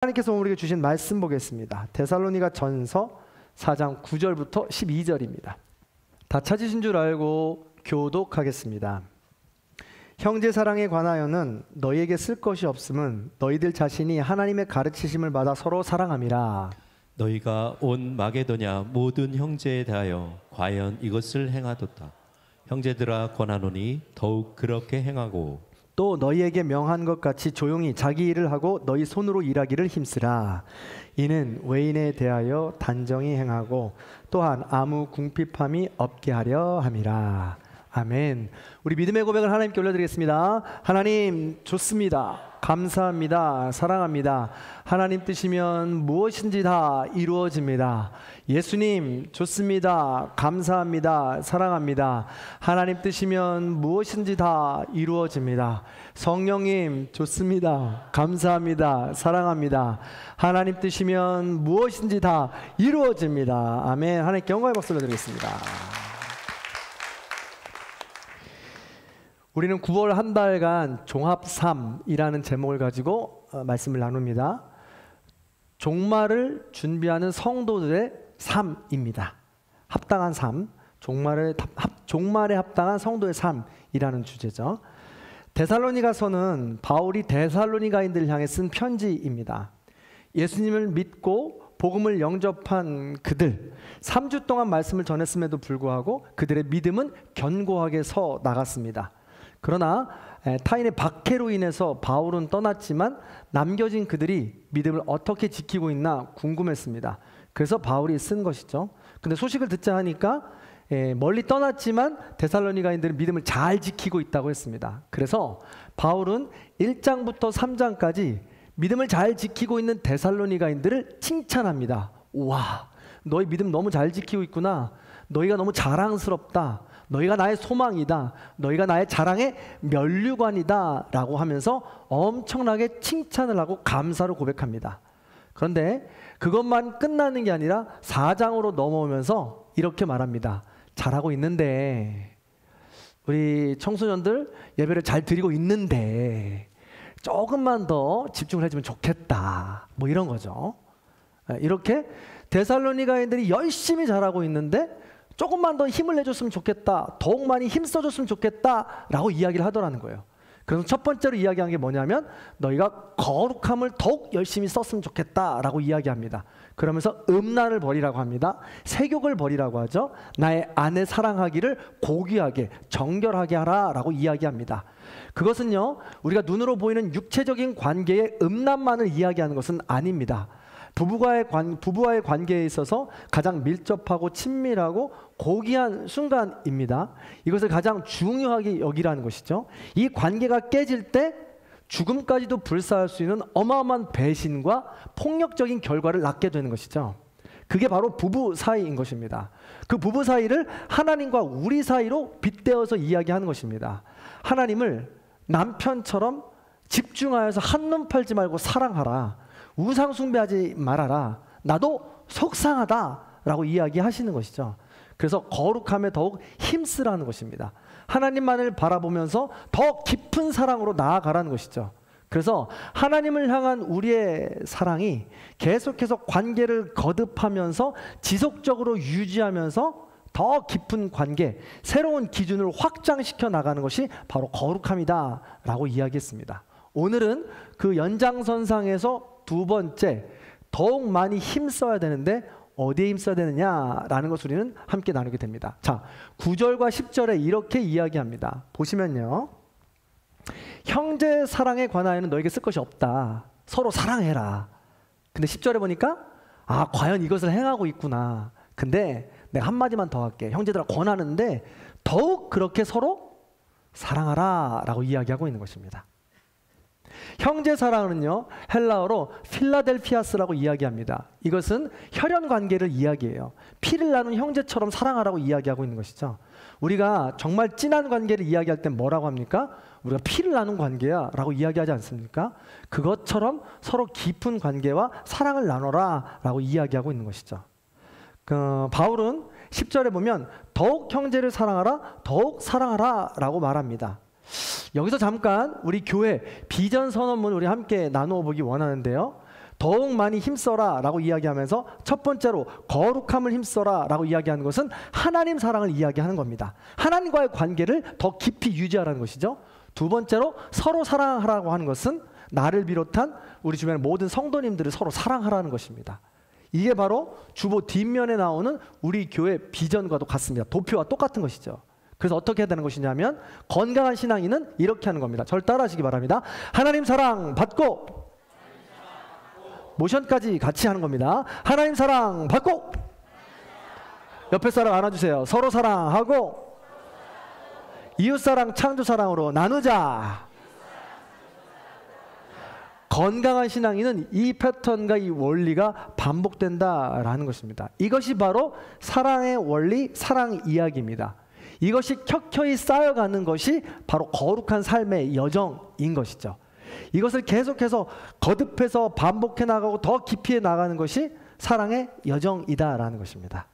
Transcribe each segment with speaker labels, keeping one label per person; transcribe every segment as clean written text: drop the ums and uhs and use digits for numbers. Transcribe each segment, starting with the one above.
Speaker 1: 하나님께서 우리에게 주신 말씀 보겠습니다. 데살로니가 전서 4장 9절부터 12절입니다. 다 찾으신 줄 알고 교독하겠습니다. 형제 사랑에 관하여는 너희에게 쓸 것이 없음은 너희들 자신이 하나님의 가르치심을 받아 서로 사랑함이라.
Speaker 2: 너희가 온 마게도냐 모든 형제에 대하여 과연 이것을 행하도다. 형제들아 권하노니 더욱 그렇게 행하고
Speaker 1: 또 너희에게 명한 것 같이 조용히 자기 일을 하고 너희 손으로 일하기를 힘쓰라. 이는 외인에 대하여 단정히 행하고 또한 아무 궁핍함이 없게 하려 함이라. 아멘. 우리 믿음의 고백을 하나님께 올려드리겠습니다. 하나님 좋습니다. 감사합니다. 사랑합니다. 하나님 뜻이면 무엇인지 다 이루어집니다. 예수님 좋습니다. 감사합니다. 사랑합니다. 하나님 뜻이면 무엇인지 다 이루어집니다. 성령님 좋습니다. 감사합니다. 사랑합니다. 하나님 뜻이면 무엇인지 다 이루어집니다. 아멘. 하나님께 영광의 박수를 드리겠습니다. 우리는 9월 한 달간 종합3이라는 제목을 가지고 말씀을 나눕니다. 종말을 준비하는 성도들의 삶입니다. 합당한 삶, 종말에 합당한 성도의 삶이라는 주제죠. 데살로니가서는 바울이 데살로니가인들을 향해 쓴 편지입니다. 예수님을 믿고 복음을 영접한 그들 3주 동안 말씀을 전했음에도 불구하고 그들의 믿음은 견고하게 서 나갔습니다. 그러나 타인의 박해로 인해서 바울은 떠났지만 남겨진 그들이 믿음을 어떻게 지키고 있나 궁금했습니다. 그래서 바울이 쓴 것이죠. 근데 소식을 듣자 하니까 멀리 떠났지만 데살로니가인들은 믿음을 잘 지키고 있다고 했습니다. 그래서 바울은 1장부터 3장까지 믿음을 잘 지키고 있는 데살로니가인들을 칭찬합니다. 우와, 너희 믿음 너무 잘 지키고 있구나. 너희가 너무 자랑스럽다. 너희가 나의 소망이다. 너희가 나의 자랑의 면류관이다 라고 하면서 엄청나게 칭찬을 하고 감사를 고백합니다. 그런데 그것만 끝나는 게 아니라 4장으로 넘어오면서 이렇게 말합니다. 잘하고 있는데, 우리 청소년들 예배를 잘 드리고 있는데 조금만 더 집중을 해주면 좋겠다, 뭐 이런 거죠. 이렇게 데살로니가인들이 열심히 잘하고 있는데 조금만 더 힘을 내줬으면 좋겠다, 더욱 많이 힘써줬으면 좋겠다 라고 이야기를 하더라는 거예요. 그래서 첫 번째로 이야기한 게 뭐냐면 너희가 거룩함을 더욱 열심히 썼으면 좋겠다 라고 이야기합니다. 그러면서 음란을 버리라고 합니다. 세욕을 버리라고 하죠. 나의 아내 사랑하기를 고귀하게 정결하게 하라 라고 이야기합니다. 그것은요, 우리가 눈으로 보이는 육체적인 관계의 음란만을 이야기하는 것은 아닙니다. 부부와의 관계에 있어서 가장 밀접하고 친밀하고 고귀한 순간입니다. 이것을 가장 중요하게 여기라는 것이죠. 이 관계가 깨질 때 죽음까지도 불사할 수 있는 어마어마한 배신과 폭력적인 결과를 낳게 되는 것이죠. 그게 바로 부부 사이인 것입니다. 그 부부 사이를 하나님과 우리 사이로 빗대어서 이야기하는 것입니다. 하나님을 남편처럼 집중하여서 한눈 팔지 말고 사랑하라. 우상 숭배하지 말아라. 나도 속상하다 라고 이야기하시는 것이죠. 그래서 거룩함에 더욱 힘쓰라는 것입니다. 하나님만을 바라보면서 더 깊은 사랑으로 나아가라는 것이죠. 그래서 하나님을 향한 우리의 사랑이 계속해서 관계를 거듭하면서 지속적으로 유지하면서 더 깊은 관계, 새로운 기준을 확장시켜 나가는 것이 바로 거룩함이다 라고 이야기했습니다. 오늘은 그 연장선상에서 두 번째, 더욱 많이 힘써야 되는데 어디에 힘써야 되느냐라는 것을 우리는 함께 나누게 됩니다. 자, 9절과 10절에 이렇게 이야기합니다. 보시면요, 형제 사랑에 관하여는 너에게 쓸 것이 없다. 서로 사랑해라. 근데 10절에 보니까 과연 이것을 행하고 있구나. 근데 내가 한마디만 더 할게. 형제들아 권하는데 더욱 그렇게 서로 사랑하라 라고 이야기하고 있는 것입니다. 형제 사랑은요, 헬라어로 필라델피아스라고 이야기합니다. 이것은 혈연 관계를 이야기해요. 피를 나눈 형제처럼 사랑하라고 이야기하고 있는 것이죠. 우리가 정말 진한 관계를 이야기할 땐 뭐라고 합니까? 우리가 피를 나눈 관계야 라고 이야기하지 않습니까? 그것처럼 서로 깊은 관계와 사랑을 나눠라 라고 이야기하고 있는 것이죠. 바울은 10절에 보면 더욱 형제를 사랑하라, 더욱 사랑하라 라고 말합니다. 여기서 잠깐 우리 교회 비전 선언문 우리 함께 나누어 보기 원하는데요. 더욱 많이 힘써라 라고 이야기하면서 첫 번째로 거룩함을 힘써라 라고 이야기하는 것은 하나님 사랑을 이야기하는 겁니다. 하나님과의 관계를 더 깊이 유지하라는 것이죠. 두 번째로 서로 사랑하라고 하는 것은 나를 비롯한 우리 주변의 모든 성도님들을 서로 사랑하라는 것입니다. 이게 바로 주보 뒷면에 나오는 우리 교회 비전과도 같습니다. 도표와 똑같은 것이죠. 그래서 어떻게 해야 되는 것이냐면 건강한 신앙인은 이렇게 하는 겁니다. 저를 따라하시기 바랍니다. 하나님 사랑 받고 모션까지 같이 하는 겁니다. 하나님 사랑 받고 옆에 사람 안아주세요. 서로 사랑하고 이웃사랑 창조사랑으로 나누자. 건강한 신앙인은 이 패턴과 이 원리가 반복된다라는 것입니다. 이것이 바로 사랑의 원리, 사랑 이야기입니다. 이것이 켜켜이 쌓여가는 것이 바로 거룩한 삶의 여정인 것이죠. 이것을 계속해서 거듭해서 반복해 나가고 더 깊이 해 나가는 것이 사랑의 여정이다라는 것입니다.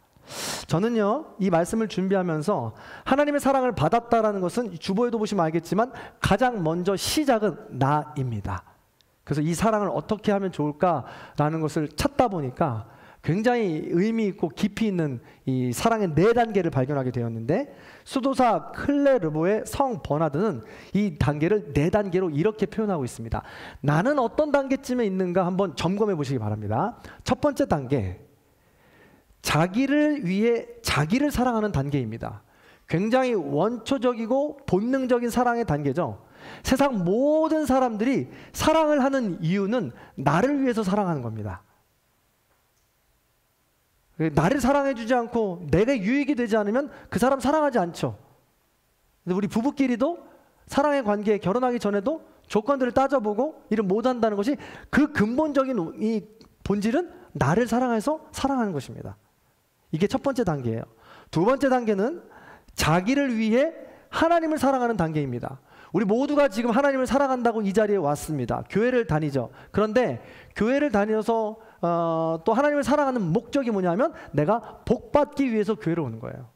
Speaker 1: 저는요, 이 말씀을 준비하면서 하나님의 사랑을 받았다라는 것은 주보에도 보시면 알겠지만 가장 먼저 시작은 나입니다. 그래서 이 사랑을 어떻게 하면 좋을까라는 것을 찾다 보니까 굉장히 의미 있고 깊이 있는 이 사랑의 4단계를 발견하게 되었는데, 수도사 클레르보의 성 버나드는 이 단계를 4단계로 이렇게 표현하고 있습니다. 나는 어떤 단계쯤에 있는가 한번 점검해 보시기 바랍니다. 첫 번째 단계, 자기를 위해 자기를 사랑하는 단계입니다. 굉장히 원초적이고 본능적인 사랑의 단계죠. 세상 모든 사람들이 사랑을 하는 이유는 나를 위해서 사랑하는 겁니다. 나를 사랑해주지 않고 내가 유익이 되지 않으면 그 사람 사랑하지 않죠. 근데 우리 부부끼리도 사랑의 관계에 결혼하기 전에도 조건들을 따져보고 일을 못한다는 것이 그 근본적인 이 본질은 나를 사랑해서 사랑하는 것입니다. 이게 첫 번째 단계예요. 두 번째 단계는 자기를 위해 하나님을 사랑하는 단계입니다. 우리 모두가 지금 하나님을 사랑한다고 이 자리에 왔습니다. 교회를 다니죠. 그런데 교회를 다녀서 또 하나님을 사랑하는 목적이 뭐냐면 내가 복받기 위해서 교회를 오는 거예요.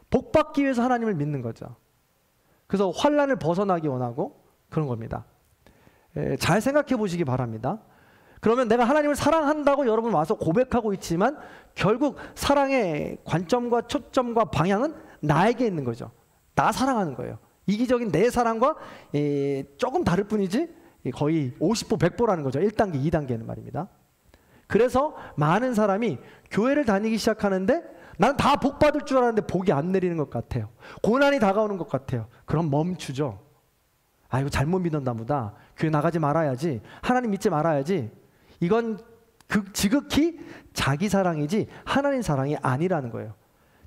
Speaker 1: 복받기 위해서 하나님을 믿는 거죠. 그래서 환난을 벗어나기 원하고 그런 겁니다. 잘 생각해 보시기 바랍니다. 그러면 내가 하나님을 사랑한다고 여러분 와서 고백하고 있지만 결국 사랑의 관점과 초점과 방향은 나에게 있는 거죠. 나 사랑하는 거예요. 이기적인 내 사랑과 조금 다를 뿐이지 거의 50보 100보라는 거죠. 1단계, 2단계는 말입니다. 그래서 많은 사람이 교회를 다니기 시작하는데 난 다 복 받을 줄 알았는데 복이 안 내리는 것 같아요. 고난이 다가오는 것 같아요. 그럼 멈추죠. 아, 이거 잘못 믿었나 보다. 교회 나가지 말아야지. 하나님 믿지 말아야지. 이건 지극히 자기 사랑이지 하나님 사랑이 아니라는 거예요.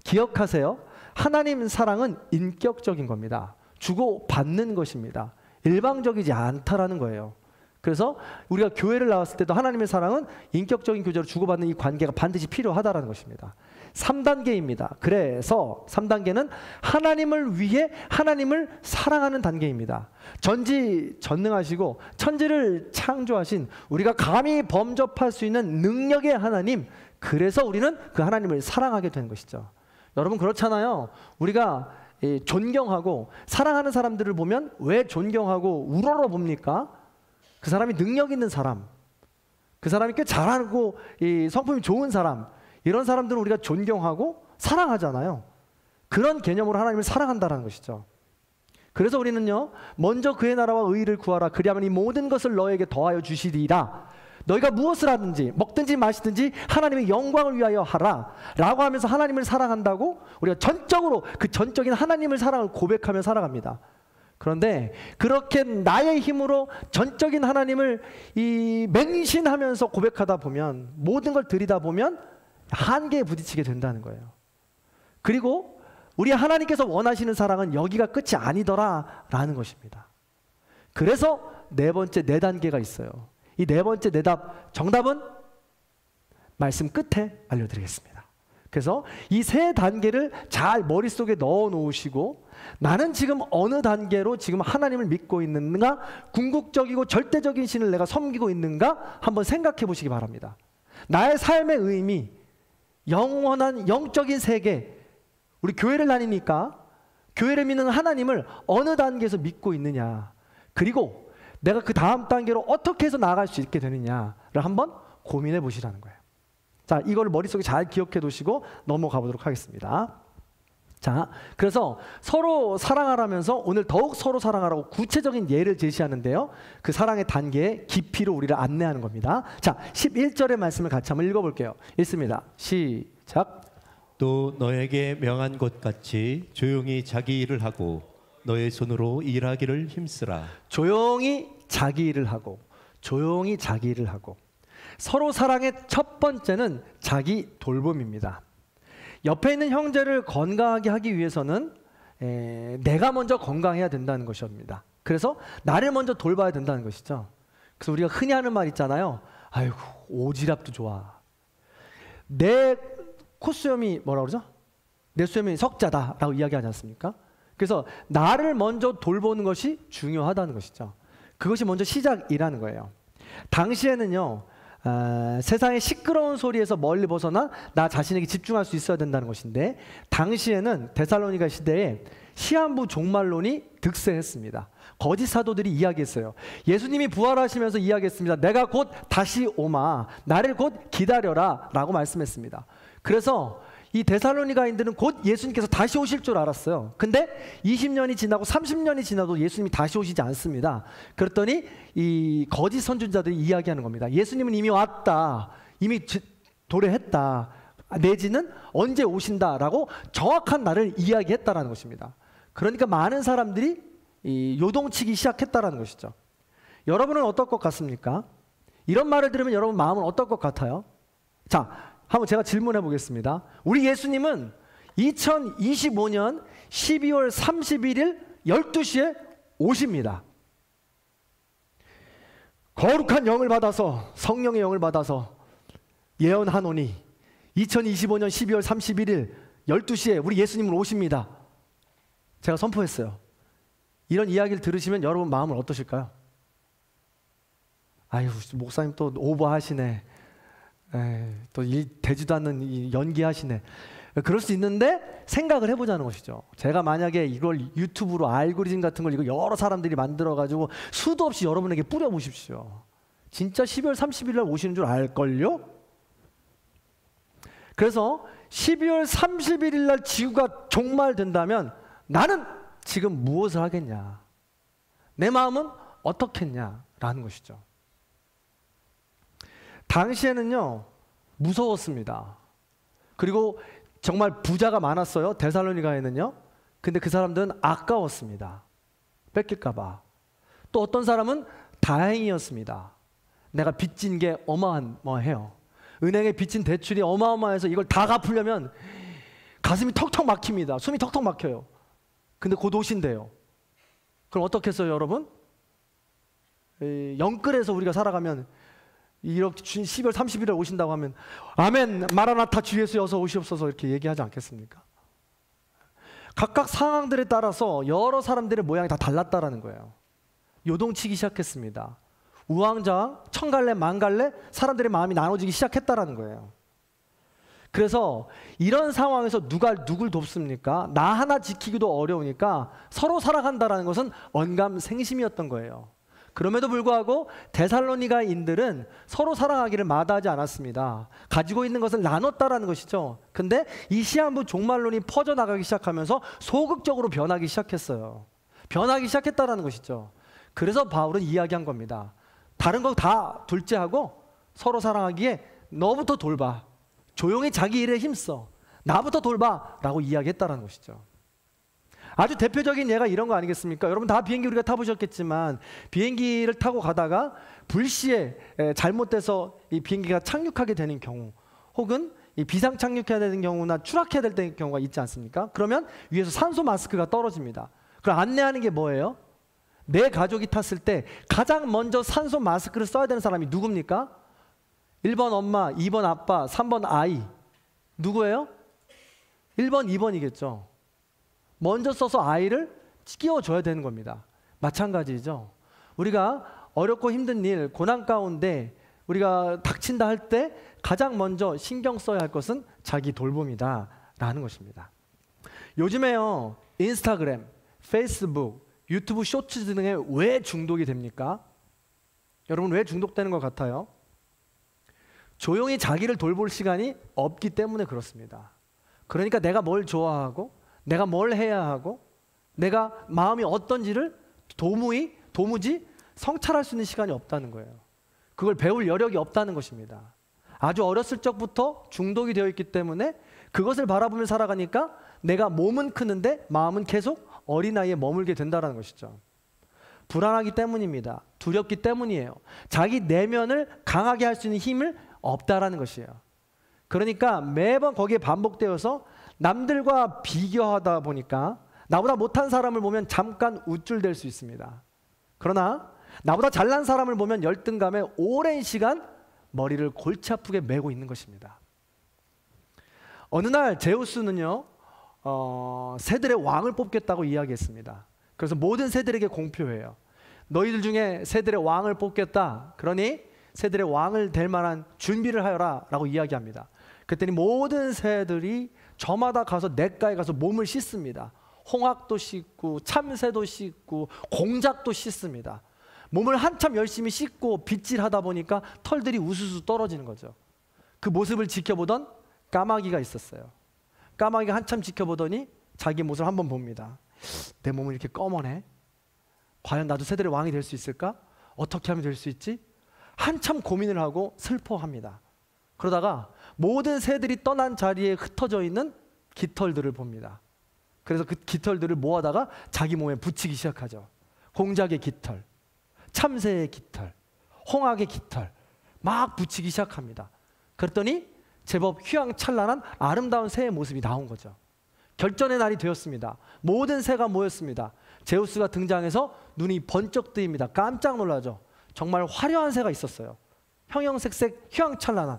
Speaker 1: 기억하세요. 하나님 사랑은 인격적인 겁니다. 주고 받는 것입니다. 일방적이지 않다라는 거예요. 그래서 우리가 교회를 나왔을 때도 하나님의 사랑은 인격적인 교제로 주고받는 이 관계가 반드시 필요하다라는 것입니다. 3단계입니다. 그래서 3단계는 하나님을 위해 하나님을 사랑하는 단계입니다. 전지전능하시고 천지를 창조하신 우리가 감히 범접할 수 있는 능력의 하나님, 그래서 우리는 그 하나님을 사랑하게 된 것이죠. 여러분 그렇잖아요. 우리가 존경하고 사랑하는 사람들을 보면 왜 존경하고 우러러 봅니까? 그 사람이 능력 있는 사람, 그 사람이 꽤 잘하고 성품이 좋은 사람, 이런 사람들은 우리가 존경하고 사랑하잖아요. 그런 개념으로 하나님을 사랑한다는 것이죠. 그래서 우리는요, 먼저 그의 나라와 의의를 구하라. 그리하면 이 모든 것을 너에게 더하여 주시리라. 너희가 무엇을 하든지 먹든지 마시든지 하나님의 영광을 위하여 하라 라고 하면서 하나님을 사랑한다고 우리가 전적으로 그 전적인 하나님을 사랑을 고백하며 살아갑니다. 그런데 그렇게 나의 힘으로 전적인 하나님을 맹신하면서 고백하다 보면, 모든 걸 들이다 보면 한계에 부딪히게 된다는 거예요. 그리고 우리 하나님께서 원하시는 사랑은 여기가 끝이 아니더라 라는 것입니다. 그래서 4번째 4단계가 있어요. 이 4번째 정답은 말씀 끝에 알려드리겠습니다. 그래서 이 3단계를 잘 머릿속에 넣어 놓으시고, 나는 지금 어느 단계로 지금 하나님을 믿고 있는가, 궁극적이고 절대적인 신을 내가 섬기고 있는가 한번 생각해 보시기 바랍니다. 나의 삶의 의미, 영원한 영적인 세계, 우리 교회를 다니니까 교회를 믿는 하나님을 어느 단계에서 믿고 있느냐, 그리고 내가 그 다음 단계로 어떻게 해서 나아갈 수 있게 되느냐를 한번 고민해 보시라는 거예요. 자, 이걸 머릿속에 잘 기억해 두시고 넘어가 보도록 하겠습니다. 자, 그래서 서로 사랑하라면서 오늘 더욱 서로 사랑하라고 구체적인 예를 제시하는데요. 그 사랑의 단계의 깊이로 우리를 안내하는 겁니다. 자, 11절의 말씀을 같이 한번 읽어볼게요. 읽습니다. 시작.
Speaker 2: 또 너에게 명한 것 같이 조용히 자기 일을 하고 너의 손으로 일하기를 힘쓰라.
Speaker 1: 조용히 자기 일을 하고, 조용히 자기 일을 하고. 서로 사랑의 첫 번째는 자기 돌봄입니다. 옆에 있는 형제를 건강하게 하기 위해서는 내가 먼저 건강해야 된다는 것입니다. 그래서 나를 먼저 돌봐야 된다는 것이죠. 그래서 우리가 흔히 하는 말 있잖아요. 아이고, 오지랖도 좋아. 내 콧수염이 뭐라 그러죠? 내 수염이 석자다라고 이야기하지 않습니까? 그래서 나를 먼저 돌보는 것이 중요하다는 것이죠. 그것이 먼저 시작이라는 거예요. 당시에는요, 세상의 시끄러운 소리에서 멀리 벗어나 나 자신에게 집중할 수 있어야 된다는 것인데, 당시에는 데살로니가 시대에 시한부 종말론이 득세했습니다. 거짓 사도들이 이야기했어요. 예수님이 부활하시면서 이야기했습니다. 내가 곧 다시 오마, 나를 곧 기다려라 라고 말씀했습니다. 그래서 이 데살로니가인들은 곧 예수님께서 다시 오실 줄 알았어요. 근데 20년이 지나고 30년이 지나도 예수님이 다시 오시지 않습니다. 그랬더니 이 거짓 선지자들이 이야기하는 겁니다. 예수님은 이미 왔다, 이미 도래했다, 내지는 언제 오신다라고 정확한 날을 이야기했다라는 것입니다. 그러니까 많은 사람들이 이 요동치기 시작했다라는 것이죠. 여러분은 어떨 것 같습니까? 이런 말을 들으면 여러분 마음은 어떨 것 같아요? 자, 한번 제가 질문해 보겠습니다. 우리 예수님은 2025년 12월 31일 12시에 오십니다. 거룩한 영을 받아서, 성령의 영을 받아서 예언하노니 2025년 12월 31일 12시에 우리 예수님은 오십니다. 제가 선포했어요. 이런 이야기를 들으시면 여러분 마음은 어떠실까요? 아유, 목사님 또 오버하시네. 또 되지도 않는 연기하시네. 그럴 수 있는데 생각을 해보자는 것이죠. 제가 만약에 이걸 유튜브로 알고리즘 같은 걸 이거 여러 사람들이 만들어가지고 수도 없이 여러분에게 뿌려보십시오. 진짜 12월 30일 날 오시는 줄 알걸요? 그래서 12월 31일 날 지구가 종말된다면 나는 지금 무엇을 하겠냐? 내 마음은 어떻겠냐라는 것이죠. 당시에는요, 무서웠습니다. 그리고 정말 부자가 많았어요, 데살로니가에는요. 근데 그 사람들은 아까웠습니다. 뺏길까봐. 또 어떤 사람은 다행이었습니다. 내가 빚진 게 어마어마해요. 은행에 빚진 대출이 어마어마해서 이걸 다 갚으려면 가슴이 턱턱 막힙니다. 숨이 턱턱 막혀요. 근데 곧 오신대요. 그럼 어떻게 했어요, 여러분? 영끌에서 우리가 살아가면 이렇게 12월 30일에 오신다고 하면 아멘, 마라나타 주 예수 어서 오시옵소서 이렇게 얘기하지 않겠습니까? 각각 상황들에 따라서 여러 사람들의 모양이 다 달랐다라는 거예요. 요동치기 시작했습니다. 우왕좌왕, 천갈래 만갈래 사람들의 마음이 나눠지기 시작했다라는 거예요. 그래서 이런 상황에서 누가 누굴 돕습니까? 나 하나 지키기도 어려우니까 서로 사랑한다라는 것은 언감생심이었던 거예요. 그럼에도 불구하고 데살로니가인들은 서로 사랑하기를 마다하지 않았습니다. 가지고 있는 것을 나눴다라는 것이죠. 근데 이 시한부 종말론이 퍼져나가기 시작하면서 소극적으로 변하기 시작했어요. 변하기 시작했다라는 것이죠. 그래서 바울은 이야기한 겁니다. 다른 거 다 둘째하고 서로 사랑하기에 너부터 돌봐. 조용히 자기 일에 힘써. 나부터 돌봐 라고 이야기했다라는 것이죠. 아주 대표적인 예가 이런 거 아니겠습니까? 여러분 다 비행기 우리가 타보셨겠지만 비행기를 타고 가다가 불시에 잘못돼서 이 비행기가 착륙하게 되는 경우, 혹은 이 비상 착륙해야 되는 경우나 추락해야 될 경우가 있지 않습니까? 그러면 위에서 산소 마스크가 떨어집니다. 그럼 안내하는 게 뭐예요? 내 가족이 탔을 때 가장 먼저 산소 마스크를 써야 되는 사람이 누굽니까? 1번 엄마, 2번 아빠, 3번 아이. 누구예요? 1번, 2번이겠죠. 먼저 써서 아이를 끼워줘야 되는 겁니다. 마찬가지죠. 우리가 어렵고 힘든 일, 고난 가운데 우리가 닥친다 할 때 가장 먼저 신경 써야 할 것은 자기 돌봄이다 라는 것입니다. 요즘에요, 인스타그램, 페이스북, 유튜브 쇼츠 등에 왜 중독이 됩니까? 여러분 왜 중독되는 것 같아요? 조용히 자기를 돌볼 시간이 없기 때문에 그렇습니다. 그러니까 내가 뭘 좋아하고 내가 뭘 해야 하고 내가 마음이 어떤지를 도무지 성찰할 수 있는 시간이 없다는 거예요. 그걸 배울 여력이 없다는 것입니다. 아주 어렸을 적부터 중독이 되어 있기 때문에 그것을 바라보며 살아가니까 내가 몸은 크는데 마음은 계속 어린아이에 머물게 된다는 것이죠. 불안하기 때문입니다. 두렵기 때문이에요. 자기 내면을 강하게 할 수 있는 힘을 없다라는 것이에요. 그러니까 매번 거기에 반복되어서 남들과 비교하다 보니까 나보다 못한 사람을 보면 잠깐 우쭐댈 수 있습니다. 그러나 나보다 잘난 사람을 보면 열등감에 오랜 시간 머리를 골치 아프게 메고 있는 것입니다. 어느 날 제우스는요 새들의 왕을 뽑겠다고 이야기했습니다. 그래서 모든 새들에게 공표해요. 너희들 중에 새들의 왕을 뽑겠다. 그러니 새들의 왕을 될 만한 준비를 하여라 라고 이야기합니다. 그랬더니 모든 새들이 저마다 가서 냇가에 가서 몸을 씻습니다. 홍학도 씻고 참새도 씻고 공작도 씻습니다. 몸을 한참 열심히 씻고 빗질하다 보니까 털들이 우수수 떨어지는 거죠. 그 모습을 지켜보던 까마귀가 있었어요. 까마귀가 한참 지켜보더니 자기 모습을 한번 봅니다. 내 몸은 이렇게 검어네. 과연 나도 새들의 왕이 될 수 있을까? 어떻게 하면 될 수 있지? 한참 고민을 하고 슬퍼합니다. 그러다가 모든 새들이 떠난 자리에 흩어져 있는 깃털들을 봅니다. 그래서 그 깃털들을 모아다가 자기 몸에 붙이기 시작하죠. 공작의 깃털, 참새의 깃털, 홍학의 깃털 막 붙이기 시작합니다. 그랬더니 제법 휘황찬란한 아름다운 새의 모습이 나온 거죠. 결전의 날이 되었습니다. 모든 새가 모였습니다. 제우스가 등장해서 눈이 번쩍 뜨입니다. 깜짝 놀라죠. 정말 화려한 새가 있었어요. 형형색색 휘황찬란한.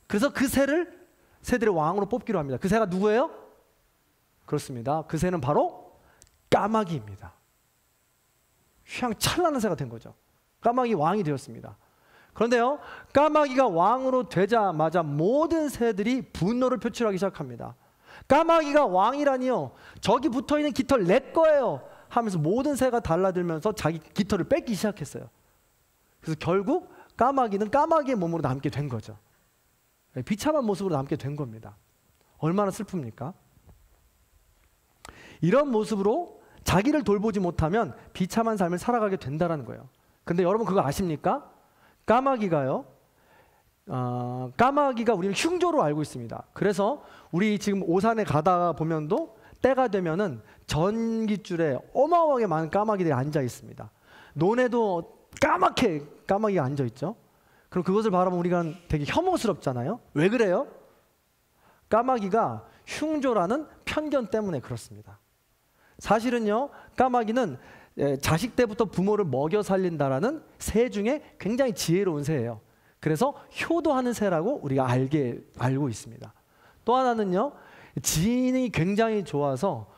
Speaker 1: 그래서 그 새를 새들의 왕으로 뽑기로 합니다. 그 새가 누구예요? 그렇습니다. 그 새는 바로 까마귀입니다. 휘황찬란한 새가 된 거죠. 까마귀 왕이 되었습니다. 그런데요, 까마귀가 왕으로 되자마자 모든 새들이 분노를 표출하기 시작합니다. 까마귀가 왕이라니요, 저기 붙어있는 깃털 내 거예요 하면서 모든 새가 달라들면서 자기 깃털을 뺏기 시작했어요. 그래서 결국 까마귀는 까마귀의 몸으로 남게 된 거죠. 비참한 모습으로 남게 된 겁니다. 얼마나 슬픕니까? 이런 모습으로 자기를 돌보지 못하면 비참한 삶을 살아가게 된다는 거예요. 근데 여러분 그거 아십니까? 까마귀가요, 까마귀가 우리는 흉조로 알고 있습니다. 그래서 우리 지금 오산에 가다 보면도 때가 되면은 전깃줄에 어마어마하게 많은 까마귀들이 앉아 있습니다. 논에도 까맣게 까마귀가 앉아 있죠. 그럼 그것을 바라보면 우리가 되게 혐오스럽잖아요. 왜 그래요? 까마귀가 흉조라는 편견 때문에 그렇습니다. 사실은요, 까마귀는 자식 때부터 부모를 먹여 살린다라는 새 중에 굉장히 지혜로운 새예요. 그래서 효도하는 새라고 우리가 알고 있습니다. 또 하나는요, 지능이 굉장히 좋아서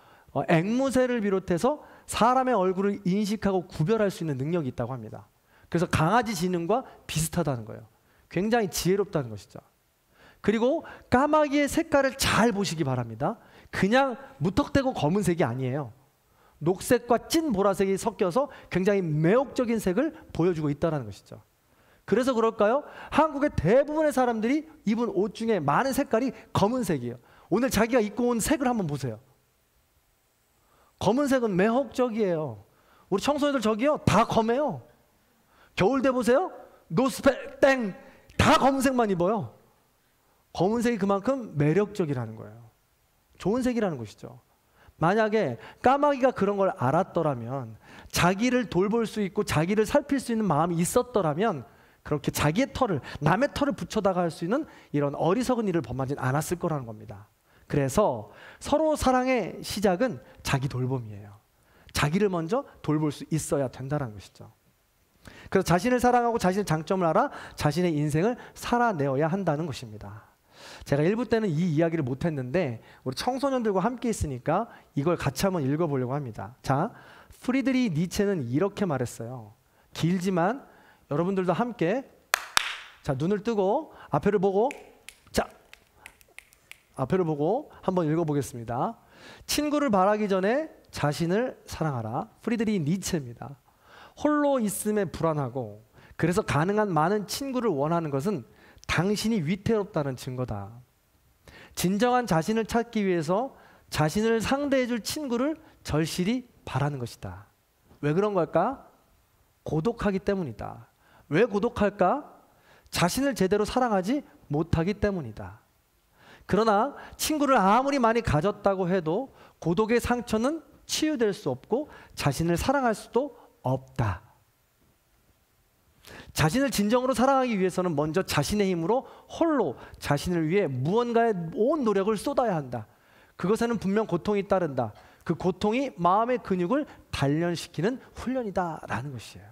Speaker 1: 앵무새를 비롯해서 사람의 얼굴을 인식하고 구별할 수 있는 능력이 있다고 합니다. 그래서 강아지 지능과 비슷하다는 거예요. 굉장히 지혜롭다는 것이죠. 그리고 까마귀의 색깔을 잘 보시기 바랍니다. 그냥 무턱대고 검은색이 아니에요. 녹색과 찐 보라색이 섞여서 굉장히 매혹적인 색을 보여주고 있다는 것이죠. 그래서 그럴까요? 한국의 대부분의 사람들이 입은 옷 중에 많은 색깔이 검은색이에요. 오늘 자기가 입고 온 색을 한번 보세요. 검은색은 매혹적이에요. 우리 청소년들 저기요, 다 검해요. 겨울대 보세요. 노스펙 땡 다 검은색만 입어요. 검은색이 그만큼 매력적이라는 거예요. 좋은 색이라는 것이죠. 만약에 까마귀가 그런 걸 알았더라면, 자기를 돌볼 수 있고 자기를 살필 수 있는 마음이 있었더라면 그렇게 자기의 털을, 남의 털을 붙여다가 할 수 있는 이런 어리석은 일을 범하진 않았을 거라는 겁니다. 그래서 서로 사랑의 시작은 자기 돌봄이에요. 자기를 먼저 돌볼 수 있어야 된다는 것이죠. 그래서 자신을 사랑하고 자신의 장점을 알아 자신의 인생을 살아내어야 한다는 것입니다. 제가 1부 때는 이 이야기를 못했는데 우리 청소년들과 함께 있으니까 이걸 같이 한번 읽어보려고 합니다. 자, 프리드리히 니체는 이렇게 말했어요. 길지만 여러분들도 함께, 자, 눈을 뜨고 앞에를 보고, 자, 앞에를 보고 한번 읽어보겠습니다. 친구를 바라기 전에 자신을 사랑하라. 프리드리히 니체입니다. 홀로 있음에 불안하고 그래서 가능한 많은 친구를 원하는 것은 당신이 위태롭다는 증거다. 진정한 자신을 찾기 위해서 자신을 상대해줄 친구를 절실히 바라는 것이다. 왜 그런 걸까? 고독하기 때문이다. 왜 고독할까? 자신을 제대로 사랑하지 못하기 때문이다. 그러나 친구를 아무리 많이 가졌다고 해도 고독의 상처는 치유될 수 없고 자신을 사랑할 수도 없다. 자신을 진정으로 사랑하기 위해서는 먼저 자신의 힘으로 홀로 자신을 위해 무언가의 온 노력을 쏟아야 한다. 그것에는 분명 고통이 따른다. 그 고통이 마음의 근육을 단련시키는 훈련이다라는 것이에요.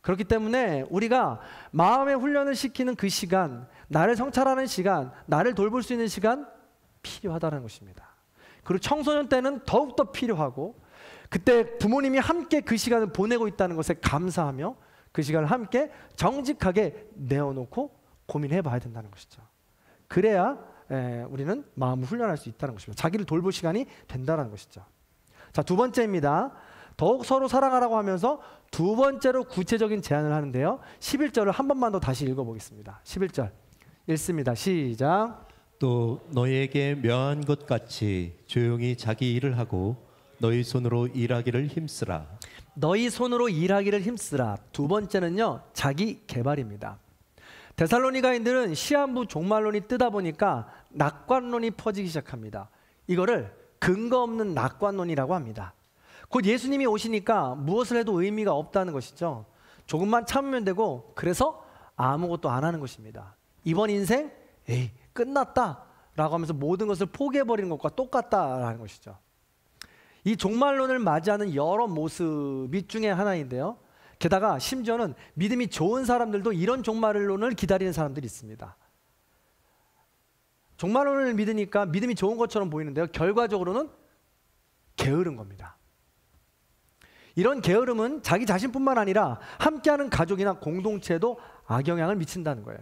Speaker 1: 그렇기 때문에 우리가 마음의 훈련을 시키는 그 시간, 나를 성찰하는 시간, 나를 돌볼 수 있는 시간 필요하다는 것입니다. 그리고 청소년 때는 더욱더 필요하고, 그때 부모님이 함께 그 시간을 보내고 있다는 것에 감사하며 그 시간을 함께 정직하게 내어놓고 고민해 봐야 된다는 것이죠. 그래야 우리는 마음을 훈련할 수 있다는 것입니다. 자기를 돌볼 시간이 된다는 것이죠. 자, 두 번째입니다. 더욱 서로 사랑하라고 하면서 두 번째로 구체적인 제안을 하는데요. 11절을 한 번만 더 다시 읽어보겠습니다. 11절 읽습니다. 시작.
Speaker 2: 또 너희에게 명한 것 같이 조용히 자기 일을 하고 너희 손으로 일하기를 힘쓰라.
Speaker 1: 너희 손으로 일하기를 힘쓰라. 두 번째는요, 자기 개발입니다. 데살로니가인들은 시한부 종말론이 뜨다 보니까 낙관론이 퍼지기 시작합니다. 이거를 근거 없는 낙관론이라고 합니다. 곧 예수님이 오시니까 무엇을 해도 의미가 없다는 것이죠. 조금만 참으면 되고, 그래서 아무것도 안 하는 것입니다. 이번 인생 에이 끝났다 라고 하면서 모든 것을 포기해버리는 것과 똑같다라는 것이죠. 이 종말론을 맞이하는 여러 모습이 중에 하나인데요. 게다가 심지어는 믿음이 좋은 사람들도 이런 종말론을 기다리는 사람들이 있습니다. 종말론을 믿으니까 믿음이 좋은 것처럼 보이는데요, 결과적으로는 게으른 겁니다. 이런 게으름은 자기 자신뿐만 아니라 함께하는 가족이나 공동체에도 악영향을 미친다는 거예요.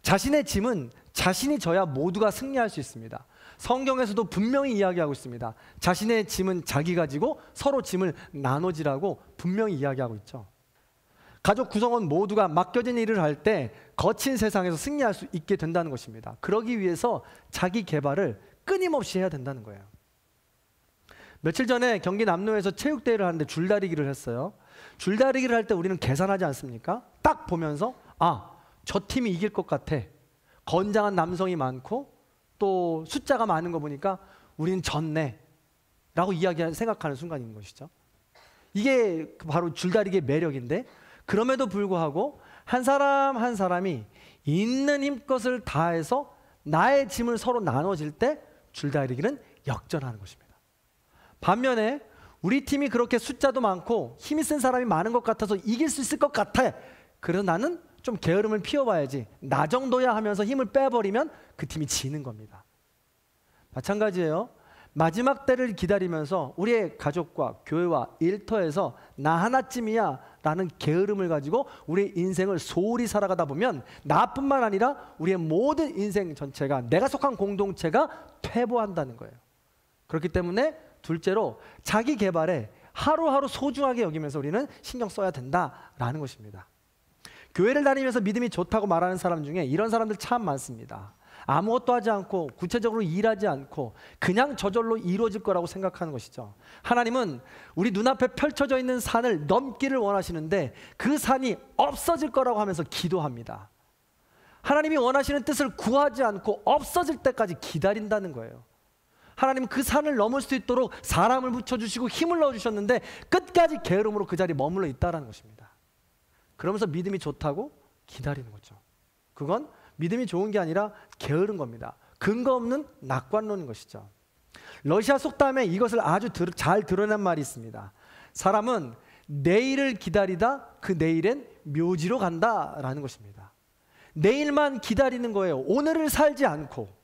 Speaker 1: 자신의 짐은 자신이 져야 모두가 승리할 수 있습니다. 성경에서도 분명히 이야기하고 있습니다. 자신의 짐은 자기가 지고 서로 짐을 나눠지라고 분명히 이야기하고 있죠. 가족 구성원 모두가 맡겨진 일을 할 때 거친 세상에서 승리할 수 있게 된다는 것입니다. 그러기 위해서 자기 개발을 끊임없이 해야 된다는 거예요. 며칠 전에 경기 남로에서 체육대회를 하는데 줄다리기를 했어요. 줄다리기를 할 때 우리는 계산하지 않습니까? 딱 보면서 저 팀이 이길 것 같아. 건장한 남성이 많고 또 숫자가 많은 거 보니까 우리는 졌네 라고 생각하는 순간인 것이죠. 이게 바로 줄다리기의 매력인데, 그럼에도 불구하고 한 사람 한 사람이 있는 힘껏을 다해서 나의 짐을 서로 나눠질 때 줄다리기는 역전하는 것입니다. 반면에 우리 팀이 그렇게 숫자도 많고 힘이 센 사람이 많은 것 같아서 이길 수 있을 것 같아. 그래서 나는 좀 게으름을 피워봐야지, 나 정도야 하면서 힘을 빼버리면 그 팀이 지는 겁니다. 마찬가지예요. 마지막 때를 기다리면서 우리의 가족과 교회와 일터에서 나 하나쯤이야 라는 게으름을 가지고 우리의 인생을 소홀히 살아가다 보면 나뿐만 아니라 우리의 모든 인생 전체가, 내가 속한 공동체가 퇴보한다는 거예요. 그렇기 때문에 둘째로 자기 개발에 하루하루 소중하게 여기면서 우리는 신경 써야 된다라는 것입니다. 교회를 다니면서 믿음이 좋다고 말하는 사람 중에 이런 사람들 참 많습니다. 아무것도 하지 않고 구체적으로 일하지 않고 그냥 저절로 이루어질 거라고 생각하는 것이죠. 하나님은 우리 눈앞에 펼쳐져 있는 산을 넘기를 원하시는데 그 산이 없어질 거라고 하면서 기도합니다. 하나님이 원하시는 뜻을 구하지 않고 없어질 때까지 기다린다는 거예요. 하나님은 그 산을 넘을 수 있도록 사람을 붙여주시고 힘을 넣어주셨는데 끝까지 게으름으로 그 자리에 머물러 있다는 것입니다. 그러면서 믿음이 좋다고 기다리는 거죠. 그건 믿음이 좋은 게 아니라 게으른 겁니다. 근거 없는 낙관론인 것이죠. 러시아 속담에 이것을 아주 잘 드러낸 말이 있습니다. 사람은 내일을 기다리다 그 내일엔 묘지로 간다라는 것입니다. 내일만 기다리는 거예요. 오늘을 살지 않고.